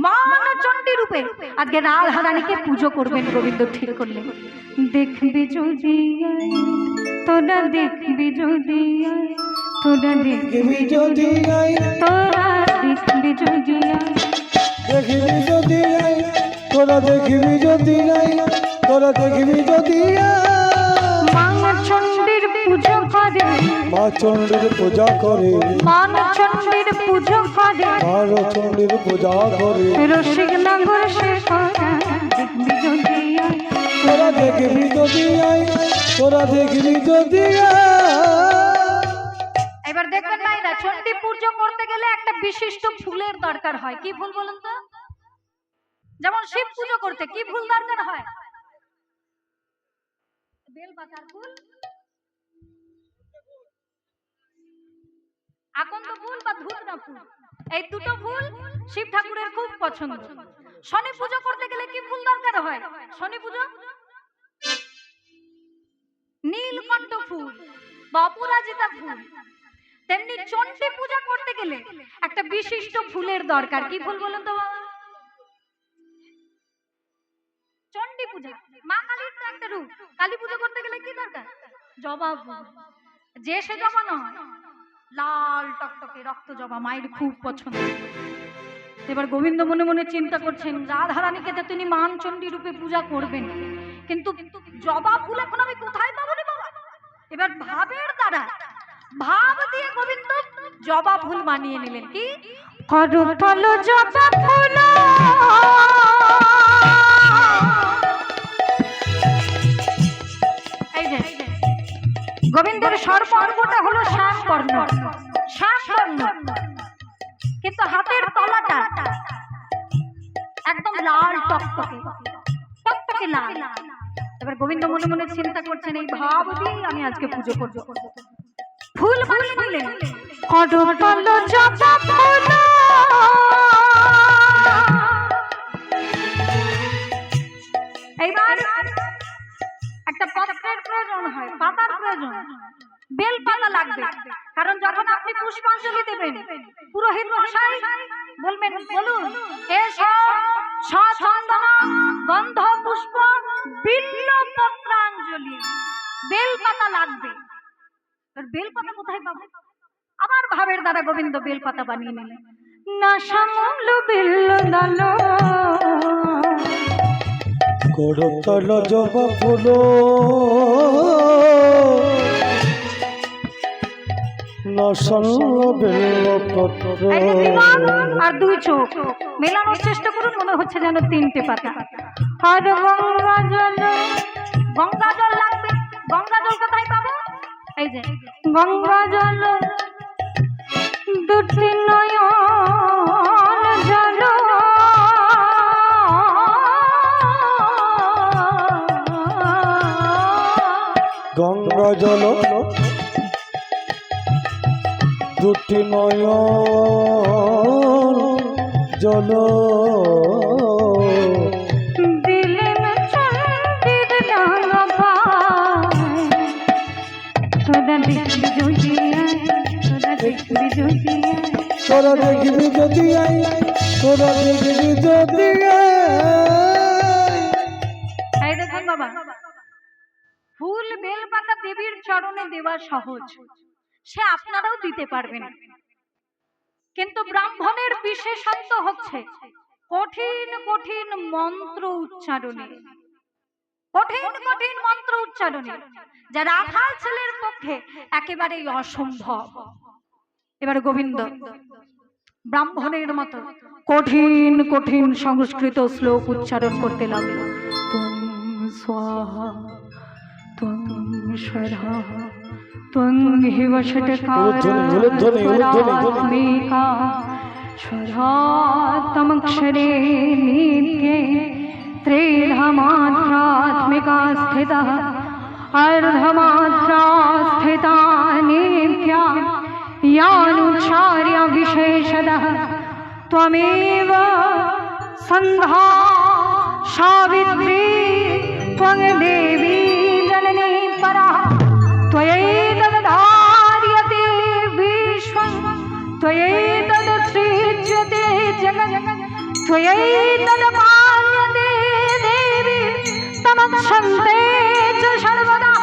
মান চণ্ডী রূপে আজকে রাধারানীকে পুজো করবেন। গোবিন্দ ঠিক করলেন, দেখবি যদি তোরা, দেখবি যদি তোরা, দেখবি যদি তোরা, দেখবি যদি, দেখিবি যদি তোরা, দেখিবি যদি তোরা, দেখিবি যদি মা চণ্ডীর পুজো করে, মা চণ্ডীর পূজা করে, মা চণ্ডীর পুজো করে, মা চণ্ডীর পূজা করে, রসিক নগর সে করা, দেখবি যদি তোরা, দেখিবি যদি তোরা, দেখিবি যদি। এবার দেখবেন না, চণ্ডী পুজো করতে গেলে একটা বিশিষ্ট ফুলের দরকার হয়। কি ফুল বলুন তো? যেমন শিব পুজো করতে কি ফুল দরকার হয়? বেলপাতার ফুল, আকন্দ ফুল বা ধুতরা ফুল, এই দুটো ফুল শিব ঠাকুরের খুব পছন্দ। শনি পুজো করতে গেলে কি ফুল দরকার হয়? শনি পুজো নীলকণ্ঠ ফুল বা অপরাজিতা ফুল। তেমনি চণ্ডী পূজা করতে গেলে একটা বিশিষ্ট ফুলের দরকার। কি ফুল বলুন তো বাবা? চণ্ডী পূজা মা কালীর তো একটা রূপ। কালী পুজো করতে গেলে কি দরকার? জবা ফুল। যে সে জবা নয়, লাল টকটকে রক্ত জবা, মায়ের খুব পছন্দ। এবার গোবিন্দ মনে মনে চিন্তা করছেন, রাধারানীকে তো তিনি মান চণ্ডী রূপে পূজা করবেন, কিন্তু জবা ফুল এখন আমি কোথায় পাবো রে বাবা? এবার ভাবের দ্বারা, ভাব দিয়ে গোবিন্দ জবা ফুল বানিয়ে নিলেন। কি করতল জবা ফুল, এই যে গোবিন্দের সর্বঙ্গটা হলো শ্যামবর্ণ, শ্যামবর্ণ, কিন্তু হাতের তলাটা একদম লাল টকটকে, টকটকে লাল। এবার গোবিন্দ মনে মনে চিন্তা করছেন, এই ভাব দিয়েই আমি আজকে পুজো করব। ফুল বানিয়ে নিলেন করতল জবা ফুল, এইবার একটা পাত্রের প্রয়োজন হয়, পাতার প্রয়োজন, বেল পাতা লাগবে। কারণ যখন আপনি পুষ্পাঞ্জলি দেবেন, পুরোহিত মশাই বলবেন, বলুন এসো সচন্দন গন্ধ পুষ্প বিল্ল পত্রাঞ্জলি, বেল পাতা লাগবে। বেল পাতা কোথায় পাবো? আবার ভাবের দ্বারা গোবিন্দ বেল পাতা বানিয়ে নিলেন। না সামল বিল্ল দল, করতল জবা ফুল, আর দুই চোখ মেলানোর চেষ্টা করুন, মনে হচ্ছে যেন 3টে পাতা। আর গঙ্গা জল, গঙ্গা জল লাগবে। গঙ্গা জল কোথায় পাবো? এই যে গঙ্গা জল, দুটি নয়ন জল, গঙ্গা জল, দুটি নয়ন জল, দিলেন চণ্ডীর ডাঙা, তোরা দেখবি যদি, তোরা দেখবি যদি, তোরা দেখবি যদি, তোরা দেখবি যদি। এই দেখুন বাবা, ফুল বেল পাতা দেবীর চরণে দেওয়া সহজ, সে আপনারাও দিতে পারবেন। কিন্তু ব্রাহ্মণের বিশেষত্ব হচ্ছে কঠিন কঠিন মন্ত্র উচ্চারণে, কঠিন কঠিন মন্ত্র উচ্চারণে, যা রাখাল ছেলের পক্ষে একেবারেই অসম্ভব। এবার গোবিন্দ ব্রাহ্মণের মতো কঠিন কঠিন সংস্কৃত শ্লোক উচ্চারণ করতে লাগলো। ত্বং স্বাহা ত্বং স্বধা ত্বং হিব ষটকারাত্মিকা স্বধাত্মক্ষরে নিত্যে ত্রিধমাত্রাत्मिका স্থিতः अर्धमात्रा स्थिता नित्या यानुच्चार्य विशेषतः त्वमेव सन्धा सावित्री त्वं देवी जननी परा त्वयैतद्धार्यते विश्वं त्वयैतदसृज्यते जगत् त्वयैतदपाल्यते देवी तमक्षन्ते च सर्वदा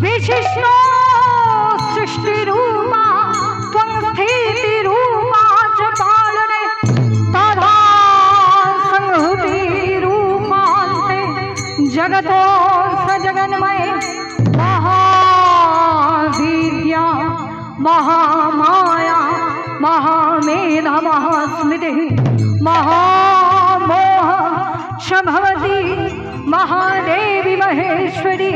विशिष्टो सृष्टिरूपा त्वं स्थितिरूपा च पालने तथा संहृतिरूपान्ते जगतो स जगन्मये महाविद्या महामाया महामेधा महास्मृतिः महामोह च भवति महादेवी महेश्वरी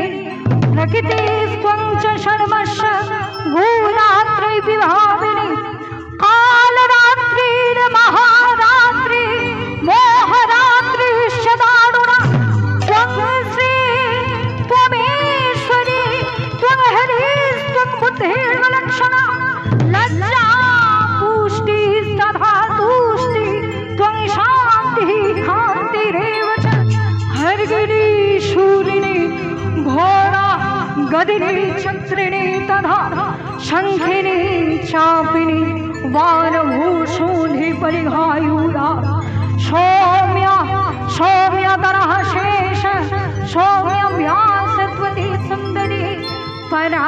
प्रकृतिस्त्वं च सर्वस्य भूरात्रि विभाविनी कालरात्रिर्महारात्रि मोहरात्रिश्च दारुणा त्वं श्री त्वमेश्वरी त्वं हरिस्त्वं बुद्धिर्विलक्षणा लज्जा पुष्टिस्तथा तुष्टि त्वं शान्तिः कान्तिरेव च हरिगिरि शूरिणि घोरा गदिनी चक्रिणी तथा शंखिनी चापिनी वानभूषोधि परिघायुरा सौम्या सौम्यतरः शेष सौम्य व्यासत्वती सुंदरी परा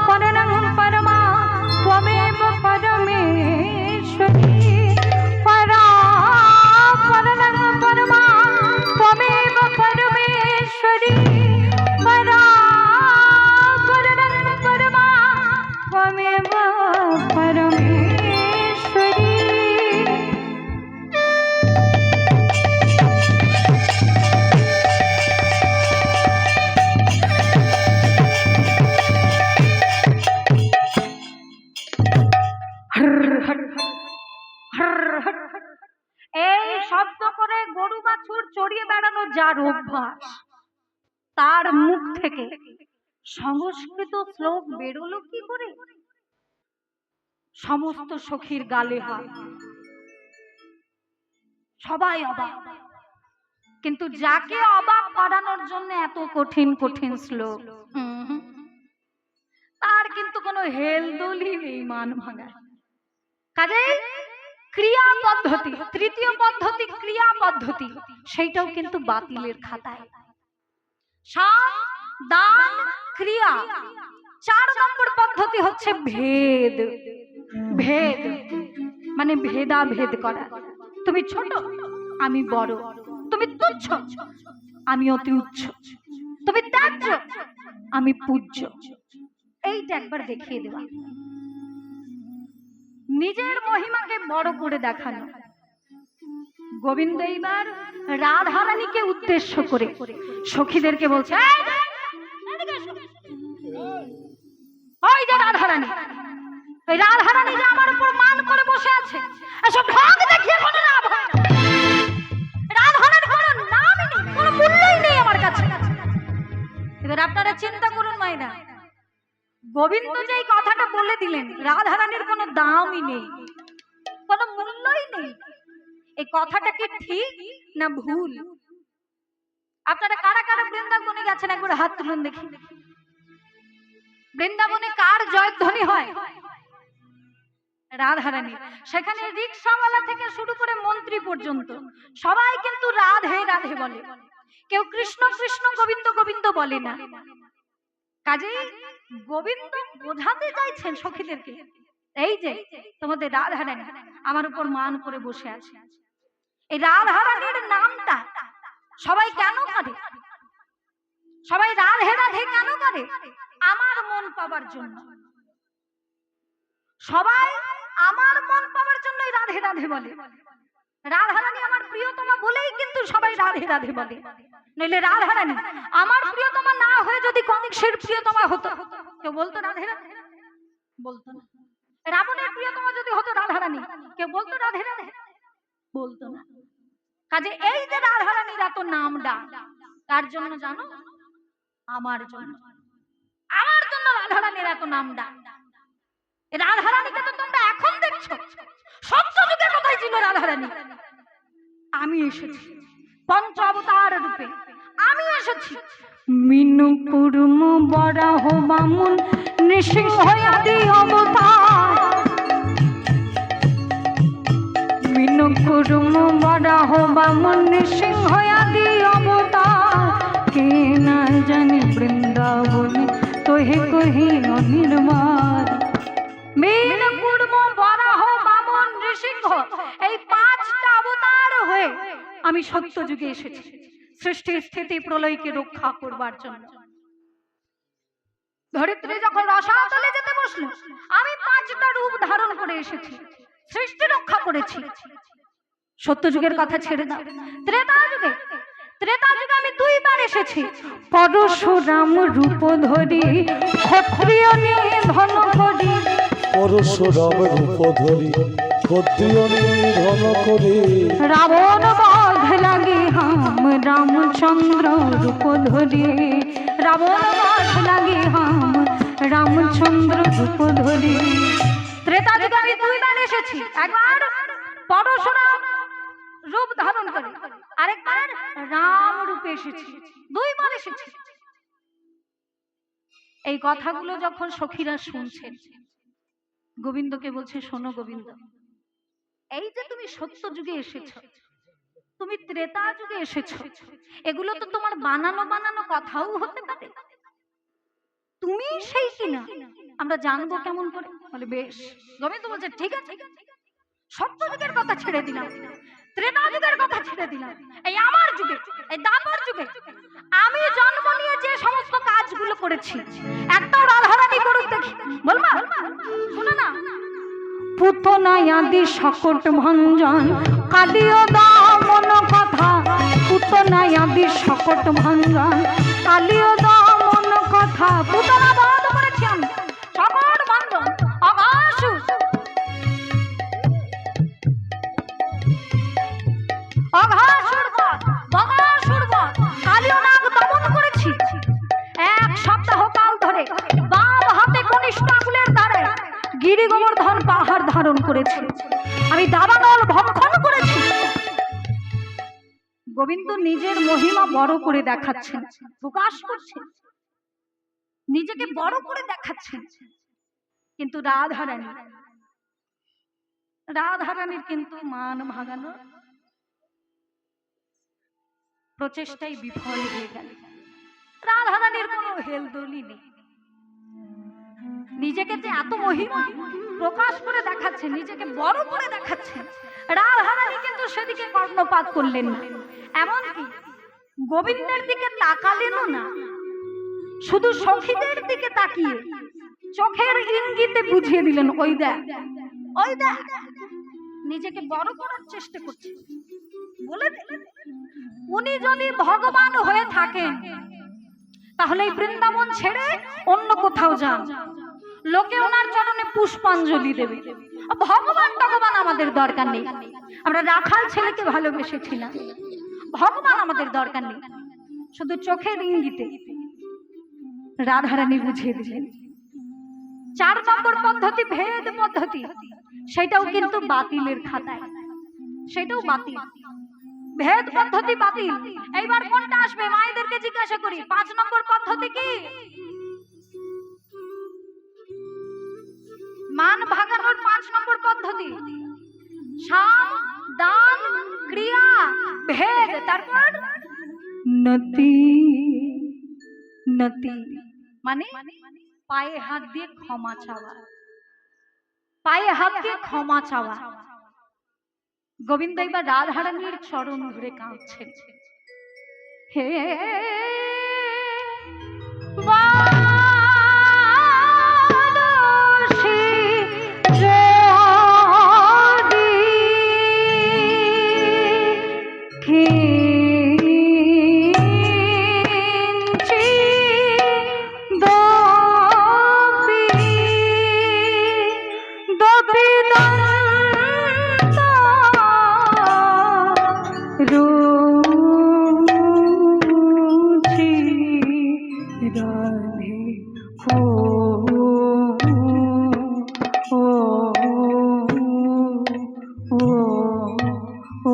परनं परमा त्वमेव परमेश्वरी परा परनं परमा त्वमेव परमेश्वरी परा परनं परमा त्वमेव परमेश्वरी। এই শব্দ করে গরু বাছুর চড়িয়ে বেড়ানো যার অভ্যাস, তার মুখ থেকে সংস্কৃত শ্লোক বেরোলো কি করে? সমস্ত সখীর গালে হাত, সবাই অবাক। কিন্তু যাকে অবাক করানোর জন্য এত কঠিন কঠিন শ্লোক, তার কিন্তু কোনো হেলদোলই নেই মান ভাঙা। কাজেই ক্রিয়া পদ্ধতি, তৃতীয় পদ্ধতি ক্রিয়া পদ্ধতি, সেইটাও কিন্তু বাতিলের খাতায়। সাম দান ক্রিয়া। 4 নম্বর পদ্ধতি হচ্ছে ভেদ। ভেদ মানে ভেদাভেদ করা। তুমি ছোট, আমি বড়। তুমি তুচ্ছ, আমি অতি উচ্চ। তুমি ত্যায্য, আমি পূজ্য। এইটা একবার দেখিয়ে দেওয়া, নিজের মহিমাকে বড় করে দেখানো। গোবিন্দ এইবার রাধারানীকে উদ্দেশ্য করে সখীদেরকে বলছে, ওই যে রাধারানী, ওই রাধারানী যে আমার উপর মান করে বসে আছে, এসব ঢং দেখিয়ে কোনো লাভ হয় না। রাধারানীর কোনো নামই নেই, কোনো মূল্যই নেই আমার কাছে। এবার আপনারা চিন্তা করুন মায়েরা, গোবিন্দ যে এই কথাটা বলে দিলেন, রাধারানীর কোনো দামই নেই, কোনো মূল্যই নেই। এই কথাটা কি ঠিক না ভুল? আপনারা কারা কারা বৃন্দাবনে গেছেন একবার হাত তুলুন দেখি। বৃন্দাবনে কার জয়ধ্বনি হয়? রাধারানী। সেখানে রিকশাওয়ালা থেকে শুরু করে মন্ত্রী পর্যন্ত সবাই কিন্তু রাধে রাধে বলে, কেউ কৃষ্ণ কৃষ্ণ গোবিন্দ গোবিন্দ বলে না। কাজেই গোবিন্দ বোঝাতে চাইছেন সখীদেরকে, এই যে তোমাদের রাধারানী আমার উপর মান করে বসে আছে। এই রাধারানীর নামটা সবাই কেন করে? সবাই রাধে রাধে কেন করে? আমার মন পাবার জন্য। সবাই আমার মন পাবার জন্যই রাধে রাধে বলে। রাধারানী আমার প্রিয়তমা বলেই কিন্তু সবাই রাধে রাধে বলে। নইলে রাধারানী আমার প্রিয়তমা না হয়ে যদি কংসের প্রিয়তমা হতো, কেউ বলতো রাধে রাধে? বলতো না। রাবণের প্রিয়তমা যদি হতো রাধারানী, কেউ বলতো রাধে রাধে? বলতো না। কাজে এই যে রাধারানীর এত নাম ডাক, কার জন্য জানো? আমার জন্য। আমার জন্য রাধারানীর এত নাম ডাক। রাধারানীকে তো তোমরা এখন দেখছো, সত্য যুগে কোথায় ছিল রাধারানী? আমি এসেছি পঞ্চ অবতার রূপে, আমি এসেছি। মিনু কুর্ম বরাহ বামন নৃসিংহ আদি অবতার। মিনু কুর্ম বরাহ বামন নৃসিংহ আদি অবতার। কে না জানে বৃন্দাবনে তোহে কহি অনির্বাণ। মিনু কুর্ম বরাহ বামন নৃসিংহ, এই পাঁচটা অবতার হয়ে আমি সত্য যুগে এসেছি সৃষ্টি স্থিতি প্রলয়কে রক্ষা করবার জন্য। ধরিত্রী যখন রসাতলে যেতে বসলো, আমি পাঁচটা রূপ ধারণ করে এসেছি, সৃষ্টি রক্ষা করেছি। সত্য যুগের কথা ছেড়ে দাও, ত্রেতা যুগে, ত্রেতা যুগে আমি দুইবার এসেছি। পরশুরাম রূপ ধরি ক্ষত্রিয় নিধন করি। পরশুরাম রূপ ধরি ক্ষত্রিয় নিধন করি। রাবণ বধ লাগে হাম রামচন্দ্র রূপ ধরি। রাবণ বধ লাগে হাম রামচন্দ্র রূপ ধরি। ত্রেতা যুগে আমি দুইবার এসেছি, একবার পরশুরাম রূপ ধারণ করে, আরেকবার রাম রূপে এসেছি, দুইবার এসেছি। এই কথাগুলো যখন সখীরা শুনছেন, গোবিন্দকে বলছে, শোনো গোবিন্দ, এই যে তুমি সত্য যুগে এসেছো, তুমি ত্রেতা যুগে এসেছো, এগুলো তো তোমার বানানো বানানো কথাও হতে পারে। তুমি সেই কিনা আমরা জানবো কেমন করে? বলে বেশ। গোবিন্দ বলছে ঠিক আছে, সত্য যুগের কথা ছেড়ে দিলাম, ত্রেতা যুগের কথা ছেড়ে দিলাম, এই আমার যুগে, এই দাপর যুগে আমি জন্ম নিয়ে যে সমস্ত কাজগুলো করেছি, একটাও রাধারানী করুক দেখি। বলবা? শোনো না। পুতনা আদি সকট ভঞ্জন কালিয় দমন কথা। পুতনা আদি সকট ভঞ্জন কালিয় দমন কথা। পুতনা বধ করেছি আমি, সকট ভঞ্জন অঘাসুর, অঘাসুর বধ, বগাসুর বধ, কালিয় নাগ দমন করেছি। এক সপ্তাহ কাল ধরে বাম হাতে কনিষ্ঠ আঙুলের দ্বারা গিরি গোবর্ধন পাহাড় ধারণ করেছি। আমি দাবানল ভক্ষণ করেছি। গোবিন্দ নিজের মহিমা বড় করে দেখাচ্ছেন, প্রকাশ করছেন, নিজেকে বড় করে দেখাচ্ছেন। কিন্তু রাধারানীর কিন্তু মান ভাঙানোর প্রচেষ্টাই বিফল হয়ে গেল। রাধারানীর কোনো হেলদোলই নেই। নিজেকে যে এত মহিমা প্রকাশ করে দেখাচ্ছেন, নিজেকে বড় করে দেখাচ্ছেন, রাধারানী কিন্তু সেদিকে কর্ণপাত করলেন না। এমনকি গোবিন্দের দিকে তাকালেনও না, শুধু সখীদের দিকে তাকিয়ে চোখের ইঙ্গিতে বুঝিয়ে দিলেন, ওই দেখ, ওই দেখ, নিজেকে বড় করার চেষ্টা করছে। বলে দিলেন, উনি যদি ভগবান হয়ে থাকেন তাহলে এই বৃন্দাবন ছেড়ে অন্য কোথাও যান, লোকে ওনার চরণে পুষ্পাঞ্জলি দেবে। ভগবান আমাদের দরকার নেই, আমরা রাখাল ছেলেকে ভালোবেসেছিলাম, ভগবান আমাদের দরকার নেই। শুধু চোখের ইঙ্গিতে রাধারানী বুঝিয়ে দিলেন। 4 নম্বর পদ্ধতি ভেদ পদ্ধতি, সেটাও কিন্তু বাতিলের খাতায়, সেটাও বাতিল। ভেদ পদ্ধতি বাতিল। এইবার কোনটা আসবে? মায়েদেরকে জিজ্ঞাসা করি, 5 নম্বর পদ্ধতি কি? মান ভাঙানোর 5 নম্বর পদ্ধতি সাম দান ক্রিয়া ভেদ, তারপর নতি নতি। মানে পায়ে হাত দিয়ে ক্ষমা চাওয়া, পায়ে হাত দিয়ে ক্ষমা চাওয়া। গোবিন্দ এবার রাধারানীর চরণ ধরে কাঁদছেন। হে বাদশী যদি কিঞ্চিৎ দপি দপিদন্ত রুচি রাধে ও ও ও ও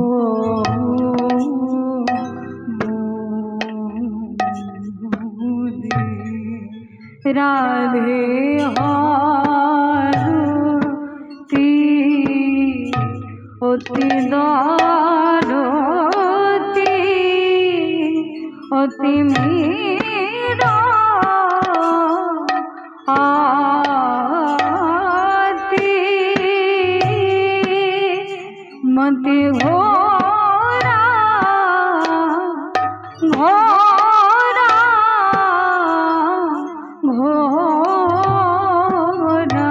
রাধে হারতি অতি দারতি অতি মীরা আতি মতি ঘোরা ঘোরা ঘোরা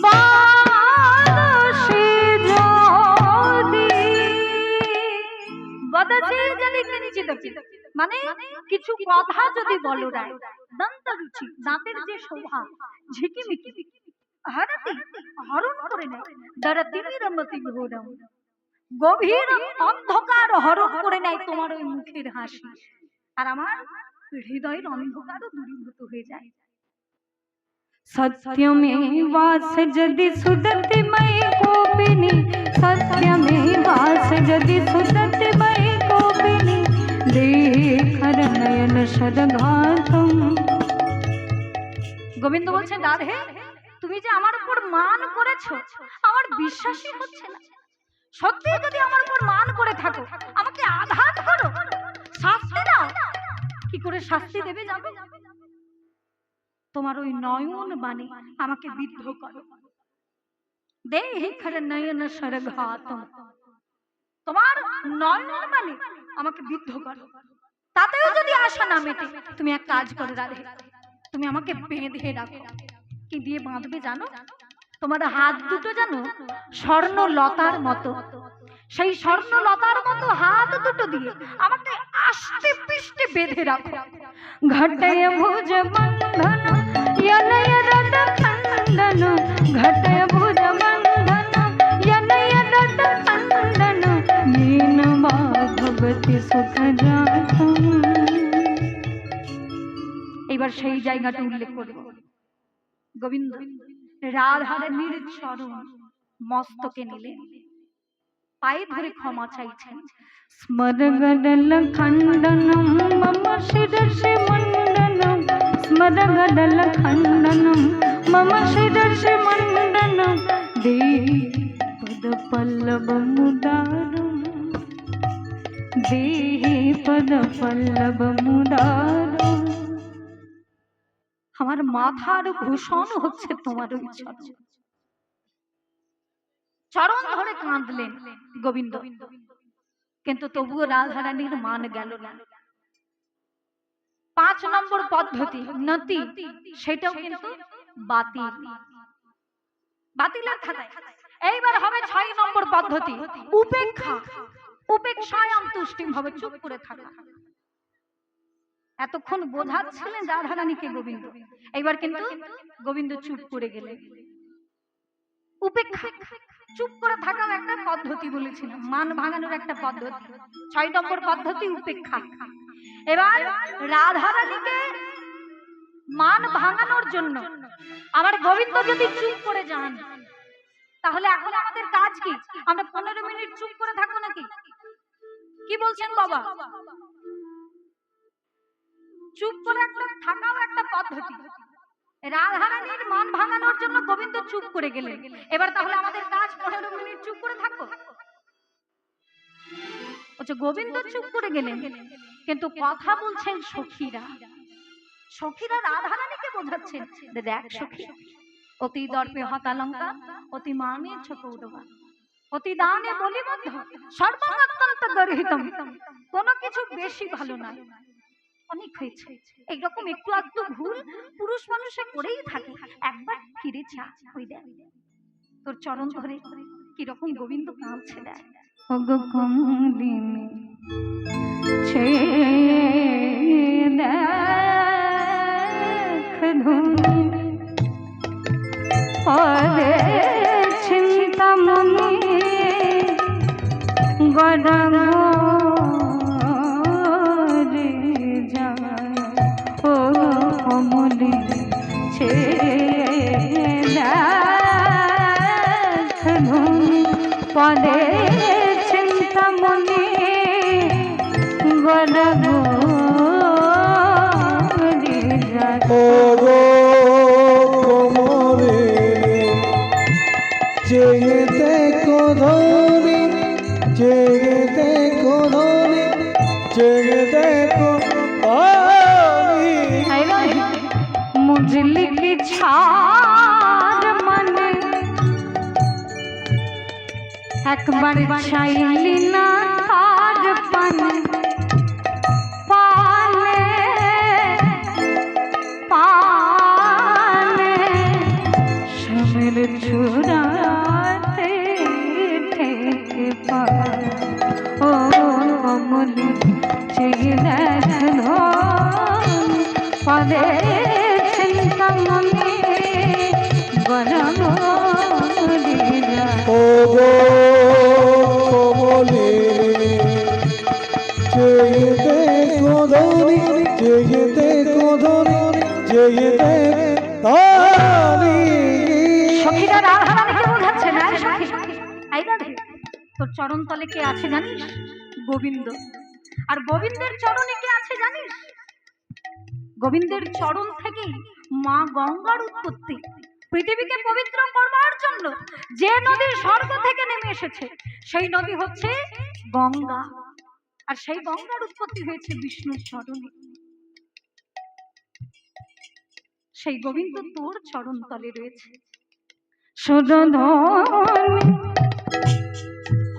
বাদশী যদি কিঞ্চিৎ মানে কিছু কথা যদি বলো রায়, দন্ত রুচি দাঁতের যে শোভা ঝিকিমিকি হরতি হরণ করে নেয়, দরতি রমতি ঘোরম গভীর অন্ধকার হরণ করে নেয় তোমার ওই মুখের হাসি, আর আমার হৃদয়ের অন্ধকারও দূরীভূত হয়ে যায়। सत्यमेवास यदि सुदति मयि कोपिनी, सत्यमेवास यदि सुदति मयि कोपिनी, देखर नयन सदघातम। গোবিন্দ বলছেন রাধে, তুমি যে আমার উপর মান করেছো আমার বিশ্বাসই হচ্ছে না। সত্যি যদি আমার উপর মান করে থাকো আমাকে আঘাত করো, শাস্তি দাও। কি করে শাস্তি দেবে যাবে? তোমার ওই নয়ন বাণী আমাকে বিদ্ধ করো। দেহি খর নয়ন সরঘাতম, তোমার নয়ন বাণী আমাকে বিদ্ধ করো। তাতেও যদি আশা না মেটে তুমি এক কাজ করো রাধে, তুমি আমাকে বেঁধে রাখো। কি দিয়ে বাঁধবে জানো? তোমার হাত দুটো জানো স্বর্ণ লতার মতো, সেই স্বর্ণ লতার মতো হাত দুটো দিয়ে আমাকে আষ্টে পৃষ্ঠে বেঁধে রাখো। ঘটয় ভুজ বন্ধন यनय रद खंडन, घटय भुज बंधन यनय रद खंडन, येन वा भगवती सुख जातम। এবার সেই জায়গাটা উল্লেখ করব। গোবিন্দ রাধারানীর চরণ মস্তকে নিলেন, পায়ে ধরে ক্ষমা চাইছেন। স্মরগডল খণ্ডনম মম শিরসি মণ্ডনম, স্মরগডল খণ্ডনম মম শিরসি মণ্ডনম, দেহি পদ পল্লব মুদারম, দেহি পদ পল্লব মুদারম। আমার মাথার ভূষণ হচ্ছে তোমার ওই চরণ। চরণ ধরে কাঁদলেন গোবিন্দ, কিন্তু তবুও রাধারানীর মান গেল না। 5 নম্বর পদ্ধতি নতি, সেটাও কিন্তু বাতিল, বাতিলের খাতায়। এইবার হবে 6 নম্বর পদ্ধতি উপেক্ষা। উপেক্ষায় অন্তুষ্টিম হবে, চুপ করে থাকা। এতক্ষণ বোঝাচ্ছিলেন রাধারানীকে গোবিন্দ, এইবার কিন্তু গোবিন্দ চুপ করে গেলেন। উপেক্ষা, চুপ করে থাকার একটা পদ্ধতি বলেছিলাম, মান ভাঙানোর একটা পদ্ধতি। 6 নম্বর পদ্ধতি উপেক্ষা। এবার রাধারানীকে মান ভাঙানোর জন্য আমার গোবিন্দ যদি চুপ করে যান, তাহলে এখন আমাদের কাজ কি? আমরা 15 মিনিট চুপ করে থাকবো নাকি? কি বলছেন বাবা? চুপ করে একটা থাকাও একটা পদ্ধতি। রাধারানীর মান ভাঙানোর জন্য গোবিন্দ চুপ করে গেলেন। এবার তাহলে আমাদের কাজ 15 মিনিট চুপ করে থাকবো? আচ্ছা, গোবিন্দ চুপ করে গেলেন, কিন্তু কথা বলছেন সখীরা। সখীরা রাধারানীকে বোঝাচ্ছেন, দেখ সখী, অতি দর্পে হতালঙ্কা, অতি মানে ছোট উডবা, অতি দানে বলিবদ্ধ, সর্বাত্যন্ত গর্হিতম। কোনো কিছু বেশি ভালো নয়, অনেক হয়েছে। এইরকম একটু আধটু ভুল পুরুষ মানুষে করেই থাকে, একবার ফিরে যা, ওই দেখ তোর চরণ ধরে কিরকম গোবিন্দ কাঁদছে। দেখ ওগো কমলিনী ছেয়ে দেখ ধুনি, পরে চিন্তামণি গড়াগড়ে যায়। ও কমলিনী ছেয়ে দেখ ধুনি, পরে চিন্তামণি গড়াগড়ে যায়। ও গো কমলিনী জেগে দেখো ধনী, জেগে দেখো ধনী, জেগে দেখো मुझली की छार मन একবার চাইলি না তার পান, পালে পালে সমের চূড়াতে ঠেকে পায়। ও কমলি চেয়ে দেখ ধনী, পদে চিন্তামণি গড়াগড়ে যায়। ও গো কমলিনী জেগে দেখো ধনী, জেগে দেখো ধনী, জেগে দেখো ধনী। সখীরা রাধারানীকে বোঝাচ্ছে না, সখী আই রাধে, তোর চরণ তলে কে আছে জানিস? গোবিন্দ। আর গোবিন্দের চরণে কে আছে জানিস? গোবিন্দের চরণ থেকেই মা গঙ্গার উৎপত্তি। পৃথিবীকে পবিত্র করবার জন্য যে নদী স্বর্গ থেকে নেমে এসেছে, সেই নদী হচ্ছে গঙ্গা। আর সেই গঙ্গার উৎপত্তি হয়েছে বিষ্ণুর চরণে। সেই গোবিন্দ তোর চরণ তলে রয়েছে। সুদধনী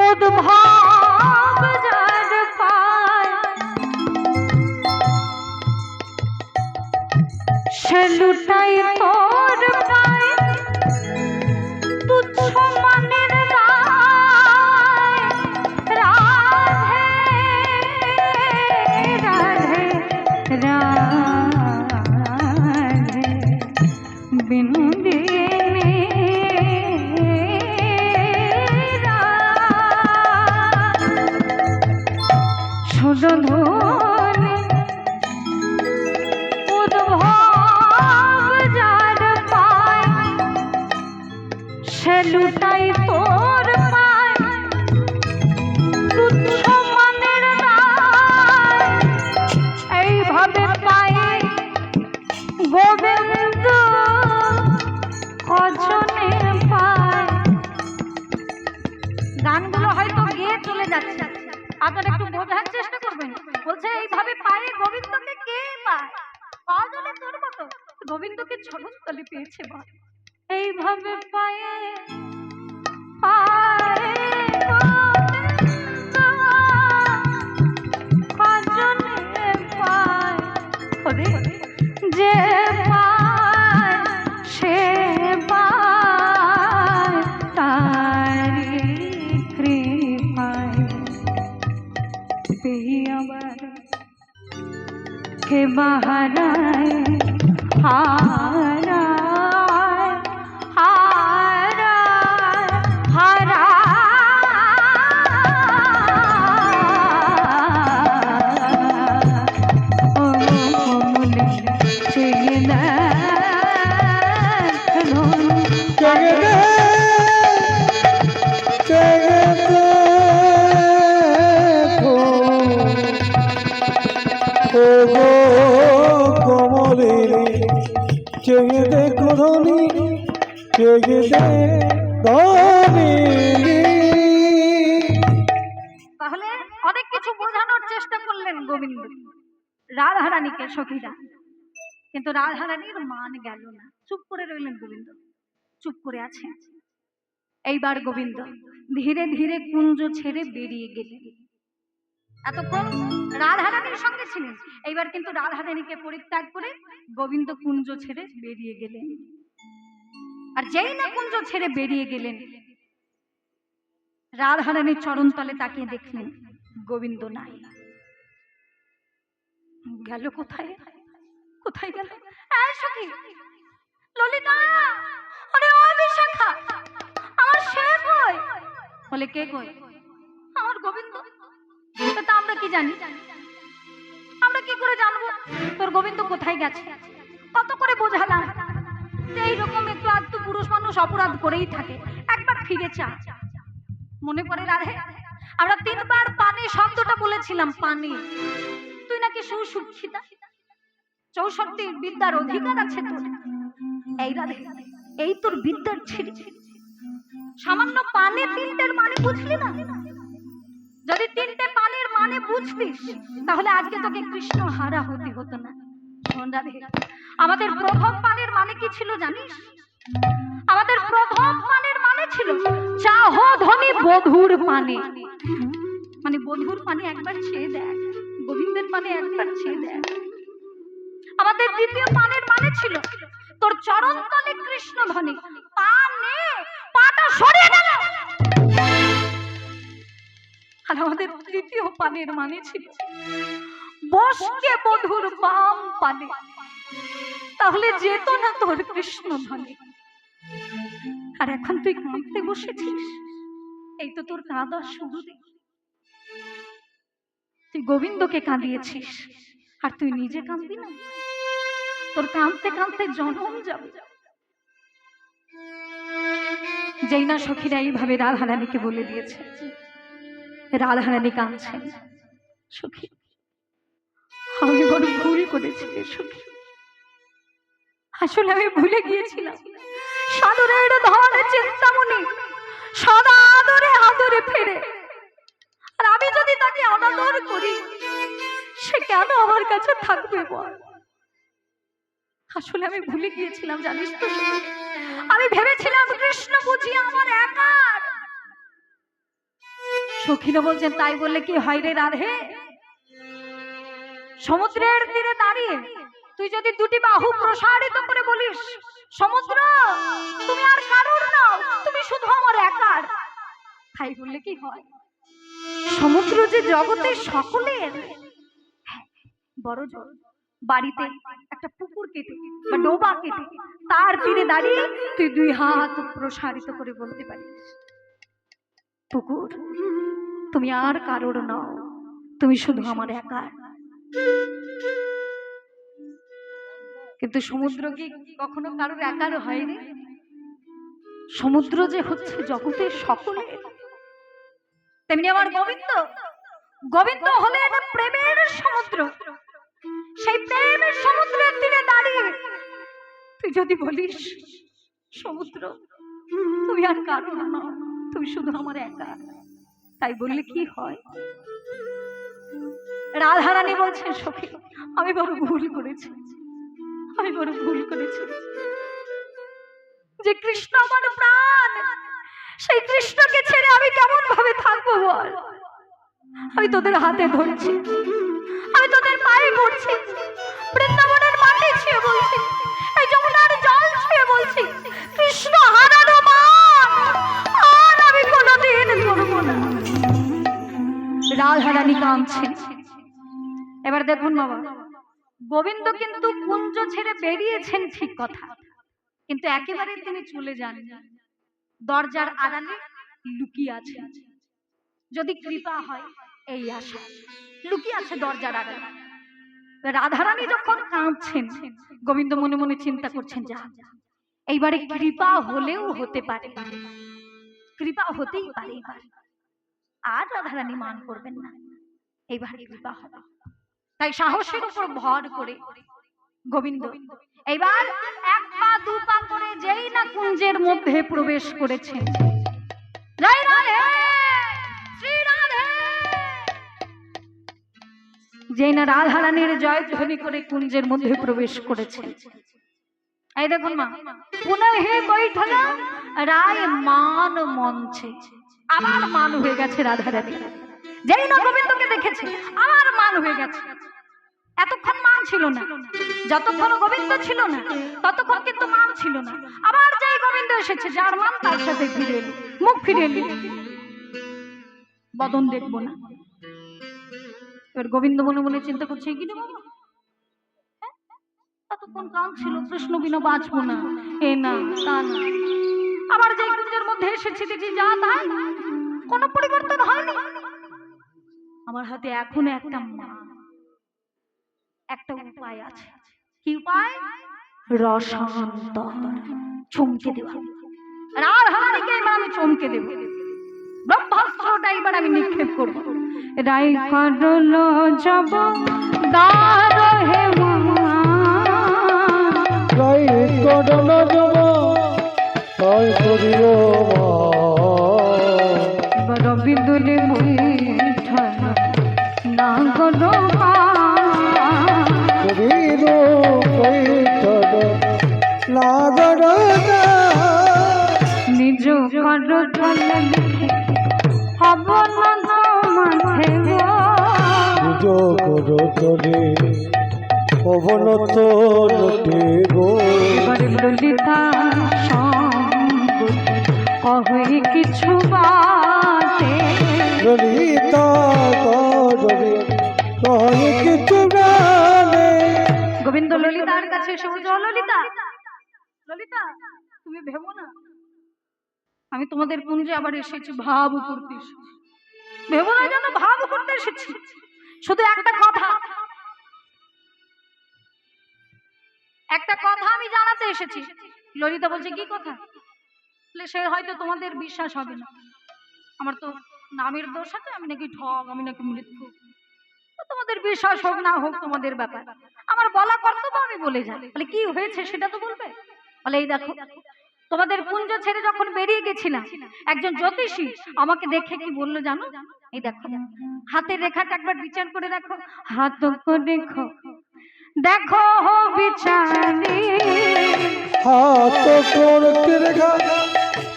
উদ্ভব যার পায়, সে লুটাই তোর পায় তুচ্ছ মনের দায়। রাধে রাধে রাধে বিনোদিনী সুদধনী উদ্ভব যার পায়, সে লুটাই তোর পায় তুচ্ছ মনের দায়। এইভাবে পায়ে গোবিন্দ কজনে পায়। গানগুলো হয়তো গিয়ে চলে যাচ্ছে, আপনারা একটু বোঝার চেষ্টা করবেন। বলছে এইভাবে পায়ে গোবিন্দকে কে পায়? কজনে তোর মতো গোবিন্দকে চরণ তলে পেয়েছে বল। এইভাবে পায়ে পায়ে কজনে পায়, ওরে যে পায় সে পায় তারি কৃপায়। আবার কে বাহারায় হারায় হারায় হারায়। ও কমলি চেয়ে দেখ ধনী, জেগে দেখো, জেগে দেখো। ও গো কমলিনী জেগে দেখো ধনী, জেগে দেখো ধনী। তাহলে অনেক কিছু সখীরা, কিন্তু রাধারানীর মান গেল না, চুপ করে রইলেন গোবিন্দ, চুপ করে আছে। এইবার গোবিন্দ ধীরে ধীরে কুঞ্জ ছেড়ে বেরিয়ে গেলেন। এতক্ষণ রাধারানীর সঙ্গে ছিলেন, এইবার কিন্তু রাধারানীকে পরিত্যাগ করে গোবিন্দ কুঞ্জ ছেড়ে বেরিয়ে গেলেন। আর যেই না কুঞ্জ ছেড়ে বেরিয়ে গেলেন, রাধারানীর চরণ তলে তাকিয়ে দেখলেন গোবিন্দ নাই। গেল কোথায়, কোথায় গেল? এই সখী ললিতা, আরে ও বিশাখা, আমার সে কই? বলে কে কই? আমার গোবিন্দ। তা আমরা কি জানি? আমরা কি করে জানবো তোর গোবিন্দ কোথায় গেছে? কত করে বোঝালাম যে এইরকম একটু আধটু পুরুষ মানুষ অপরাধ করেই থাকে, একবার ফিরে চা। মনে পড়ে রাধে, আমরা 3 বার পানি শব্দটা বলেছিলাম, পানি। তুই নাকি সুশিক্ষিতা, 64 বিদ্যার অধিকার আছে তোর। এই রাধে, এই তোর বিদ্যার ছিড়ি, সামান্য পানি 3টের মানে বুঝলি না? যদি 3টে পানির মানে বুঝতিস তাহলে আজকে তোকে কৃষ্ণ হারা হতে হতো না। শোন রাধে, আমাদের প্রথম পানির মানে কি ছিল জানিস? আমাদের প্রথম পানির মানে ছিল চাহ ধনী বধুর পানি। মানে বধুর পানি একবার খেয়ে দেখ, গোবিন্দের পানি একবার খেয়ে দেখ। আমাদের দ্বিতীয় পানির মানে ছিল তোর চরণ তলে কৃষ্ণ ধনী। পানে পাটা সরিয়ে গেল। আর আমাদের তৃতীয় পানির মানে ছিল বসকে বধুর বাম পানে। তাহলে যেত না তোর কৃষ্ণ ধনী। আর এখন তুই কাঁদতে বসেছিস, এই তো তোর কাঁদা শুরু। তুই গোবিন্দকে কাঁদিয়েছিস আর তুই নিজে কাঁদবি না? তোর কাঁদতে কাঁদতে জনম যাবে। যেই না সখীরা এইভাবে রাধারানীকে বলে দিয়েছে, রাধারানী কাঁদছেন। সখী, আমি বড় ভুল করেছি রে সখী, আসলে আমি ভুলে গিয়েছিলাম সাদরের ধন চিন্তামণি সদা আদরে আদরে ফেরে। আর আমি যদি তাকে অনাদর করি, সে কেন আমার কাছে থাকবে বল? আসলে আমি ভুলে গিয়েছিলাম, জানিস তো? আমি ভেবেছিলাম কৃষ্ণ বুঝি আমার একার। সখীরা বলছেন, তাই বললে কি হয় রে রাধে? সমুদ্রের তীরে দাঁড়িয়ে তুই যদি 2টি বাহু প্রসারিত করে বলিস, সমুদ্র তুমি আর কারোর নাও, তুমি শুধু আমার একার, তাই বললে কি হয়? সমুদ্র যে জগতের সকলের। বড় জল বাড়িতে একটা পুকুর কেটে বা ডোবা কেটে তার তীরে দাঁড়িয়ে তুই 2 হাত প্রসারিত করে বলতে পারিস, পুকুর তুমি আর কারোর নাও, তুমি শুধু আমার একার। কিন্তু সমুদ্র কি কখনো কারোর একার হয় রে? সমুদ্র যে হচ্ছে জগতের সকলের। তেমনি আমার গোবিন্দ, গোবিন্দ হলেন প্রেমের সমুদ্র। সেই প্রেমের সমুদ্রের তীরে দাঁড়িয়ে তুই যদি বলিস, সমুদ্র তুমি আর কারোর নাও, তুমি শুধু আমার একা, তাই বললে কি হয়? রাধারানী বলছেন, সখী আমি বড় ভুল করেছি, আমি বড় ভুল করেছি। যে কৃষ্ণ আমার প্রাণ, সেই কৃষ্ণকে ছেড়ে আমি কেমন ভাবে থাকবো বল? আমি তোদের হাতে ধরছি, আমি তোদের পায়ে পড়ছি, বৃন্দাবনের মাটি ছুঁয়ে বলছি, এই যমুনার জল ছুঁয়ে বলছি, কৃষ্ণ হারানো মান আর আমি কোনোদিন করবো না। রাধারানী কাঁদছেন। এবার দেখুন বাবা, গোবিন্দ কিন্তু কুঞ্জ ছেড়ে বেরিয়েছেন ঠিক কথা, কিন্তু একেবারে তিনি চলে যান, দরজার আড়ালে লুকিয়ে আছে। যদি কৃপা হয় এই আশা, লুকিয়ে আছে দরজার আড়ালে। রাধারানী যখন কাঁদছেন, গোবিন্দ মনে মনে চিন্তা করছেন, যা এইবারে কৃপা হলেও হতে পারে, কৃপা হতেই পারে এবার। আর রাধারানী মান করবেন না, এইবারে কৃপা হবে। তাই সাহসের উপর ভর করে গোবিন্দ এইবার 1 পা 2 পা করে যেই না কুঞ্জের মধ্যে প্রবেশ করেছেন, যেই না রাধারানীর জয়ধ্বনি করে কুঞ্জের মধ্যে প্রবেশ করেছে। এই দেখুন মা, পুনঃ বৈঠলা রায় মান মঞ্চে, আবার মান হয়ে গেছে রাধারানী। যেই না গোবিন্দকে দেখেছে আবার মান হয়ে গেছে। এতক্ষণ মান ছিল না, যতক্ষণ গোবিন্দ ছিল না ততক্ষণ কিন্তু মান ছিল না। আবার যেই গোবিন্দ এসেছে, যার মান তার সাথে ফিরে এলো, মুখ ফিরে এলো, বদন দেখবো না। এবার গোবিন্দ মনে মনে চিন্তা করছে, কি রে বাবা, ততক্ষণ কান ছিল কৃষ্ণ বিনা বাঁচবো না, এ না তা না। আবার যেই কুঞ্জের মধ্যে এসেছি দেখি যা তাই, কোনো পরিবর্তন হয়নি। আমার হাতে এখন একটা মা, একটা উপায় আছে। কি উপায়? রসান্তর, চমকে দেওয়া। রাধারানীকে এবার আমি চমকে দেব, ব্রহ্মাস্ত্রটা এবার আমি নিক্ষেপ করবো। রাই কাটল যাব দার হে মা, রাই কাটল যাব তাই করিও মা, বড় বিদুরে বৈঠা না গো মা, করিও বৈঠল লাগর না, নিজ কর চলে হব না মাঝে গো, নিজ কর চলে অবনত লটে গো। এবার ললিতা সঙ্গ কহে কিছু বাতে, ললিতা করে কহে কিছু গানে। গোবিন্দ ললিতার কাছে এসে বলছে, ললিতা, ললিতা তুমি ভেবো না আমি তোমাদের কুঞ্জে আবার এসেছি ভাব করতে এসেছি। ভেবো না যেন ভাব করতে এসেছি, শুধু একটা কথা, একটা কথা আমি জানাতে এসেছি। ললিতা বলছে, কি কথা? সে হয়তো তোমাদের বিশ্বাস হবে না, আমার তো নামের দোষ আছে, আমি নাকি ঠগ, আমি নাকি মৃত্যু। তোমাদের বিশ্বাস হোক না হোক তোমাদের ব্যাপার, আমার বলা কর্তব্য, আমি বলে যাই। বলে কি হয়েছে সেটা তো বলবে। বলে এই দেখো, তোমাদের কুঞ্জ ছেড়ে যখন বেরিয়ে গেছিলাম, একজন জ্যোতিষী আমাকে দেখে কি বললো জানো? এই দেখো, হাতের রেখাটা একবার বিচার করে দেখো, হাত দেখো, দেখো বিচারি, হাত করতে রেখা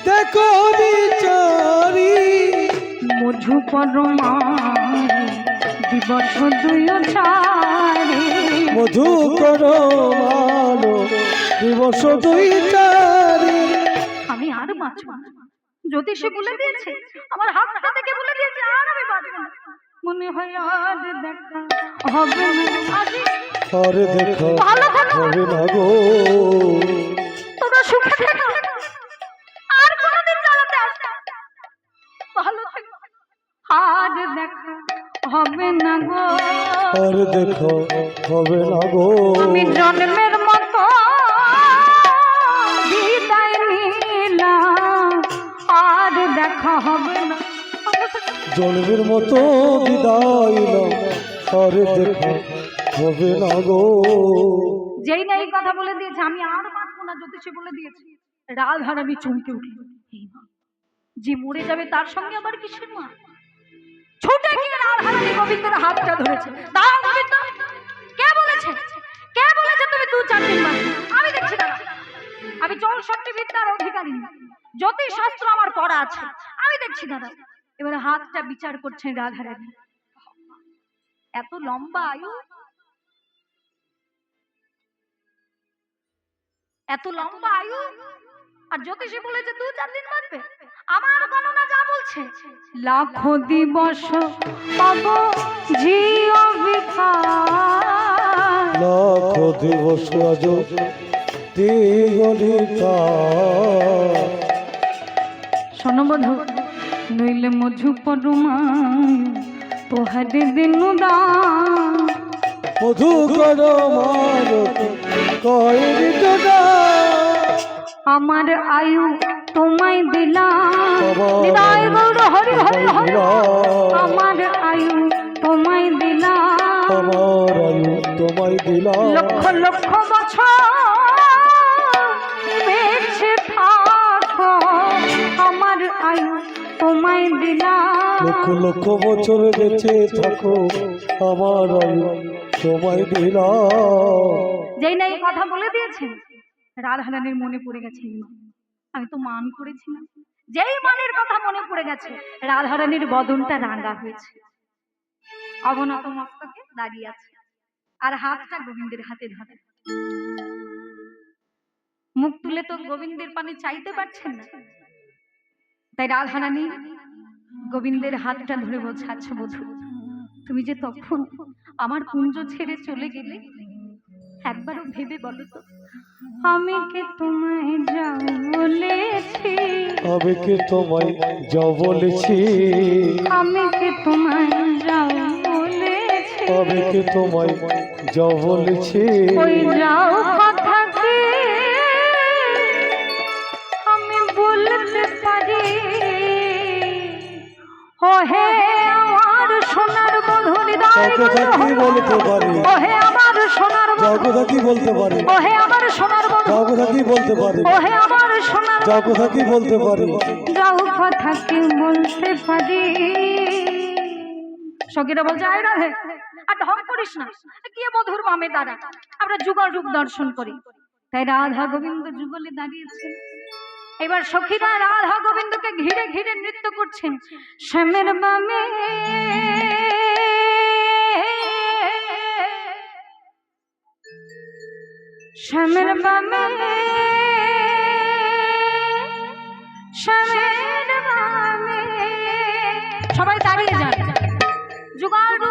দেখো বিচারি, মধু পরমা দিবস দুই চারি, মধু করো মালো দিবস দুই চারি। আমি আর বাঁচব না, জ্যোতিষী বলে দিয়েছে, আমার হাতটা থেকে বলে দিয়েছে, আর আমি বাঁচব না। মনে হয় আর দেখা হবে না, আজি আর দেখো ভালো থাকো, হবে না গো, তোমরা সুখে থেকো, আর কোনোদিন জ্বালাতে আসবে না। ভালো থেকো, আর দেখা হবে না গো, আর দেখো হবে না গো। আমি জন্মের মতো বিদায় নিলাম, আর দেখা হবে না। জন্মের মতো বিদায় নাও, আর দেখো হবে না গো। যেই না এই কথা বলে দিয়েছে, আমি আর বাঁচবো না, জ্যোতিষী বলে দিয়েছে, রাধারানী চমকে উঠল। যে মরে যাবে তার সঙ্গে আবার কিসের মা? ছুটে গিয়ে রাধারানী গোবিন্দের হাতটা ধরেছে। দাঁড়াও গোবিন্দ, কে বলেছে, কে বলেছে তুমি 2-4 দিন বাঁচবে? আমি দেখছি দাঁড়া, আমি 64 বিদ্যার অধিকারী, জ্যোতিষ শাস্ত্র আমার পড়া আছে, আমি দেখছি দাঁড়া। এবারে হাতটা বিচার করছেন রাধারানী, এত লম্বা আয়ু, এত লম্বা আয়ু, আর জ্যোতিষী বলেছে 2-4 দিন বাঁচবে। আমার গণনা যা বলছে লাখো দিবস পাব জিও বিকার, লাখো দিবস আজ দিগলিতা। শোনো বধূ, নইলে মধু পরমা তোহারে দিনু দান, মধু করো মারত কয়রি তোরা, আমার আয়ু তোমায় দিলাম, নিতাই গৌর হরি হরি হরি, আমার আয়ু তোমায় দিলাম, আমার আয়ু তোমায় দিলাম, লক্ষ লক্ষ বছর বেঁচে থাকো, আমার আয়ু তোমায় দিলাম। লক্ষ লক্ষ বছর বেঁচে থাকো আমার আয়ু তোমায় দিলাম। যেই না এই কথা বলে দিয়েছেন, রাধারানীর মনে পড়ে গেছে এই মা। আমি তো মান করেছিলাম। যেই মানের কথা মনে পড়ে গেছে, রাধারানীর বদনটা রাঙা হয়েছে, অবনত মস্তকে দাঁড়িয়ে আছে, আর হাতটা গোবিন্দের হাতে ধরে। মুখ তুলে তো গোবিন্দের পানে চাইতে পারছেন না, তাই রাধারানী গোবিন্দের হাতটা ধরে বলছে, আচ্ছা বধূ, তুমি যে তখন আমার কুঞ্জ ছেড়ে চলে গেলে, একবারও ভেবে বলো তো, আমি কি তোমায় যাও বলেছি? আমি কি তোমায় যাও বলেছি? আমি কি তোমায় যাও বলেছি? আমি কি তোমায় যাও বলেছি? ওই যাও কথা কি আমি বলতে পারি? ও হে আমার সোনার বধূ হৃদয় কথা কি বলতে পারি? ও হে আমার সোনার যাও বধূ, কথা কি বলতে পারি? ও হে আমার সোনার বধূ, যাও কথা কি বলতে পারি? ও হে আমার সোনার যাও কথা কি বলতে পারি? যাও কথা কি বলতে পারি? সখীরা বলছে, আয় রাধে, আর ঢং করিস না, গিয়ে মধুর বামে দাঁড়া, আমরা যুগল রূপ দর্শন করি। তাই রাধা গোবিন্দ যুগলে দাঁড়িয়েছেন। এবার সখীরা রাধা গোবিন্দকে ঘিরে ঘিরে নৃত্য করছেন। শ্যামের বামে শ্যামের বামে শ্যামের বামে, সবাই দাঁড়িয়ে যান।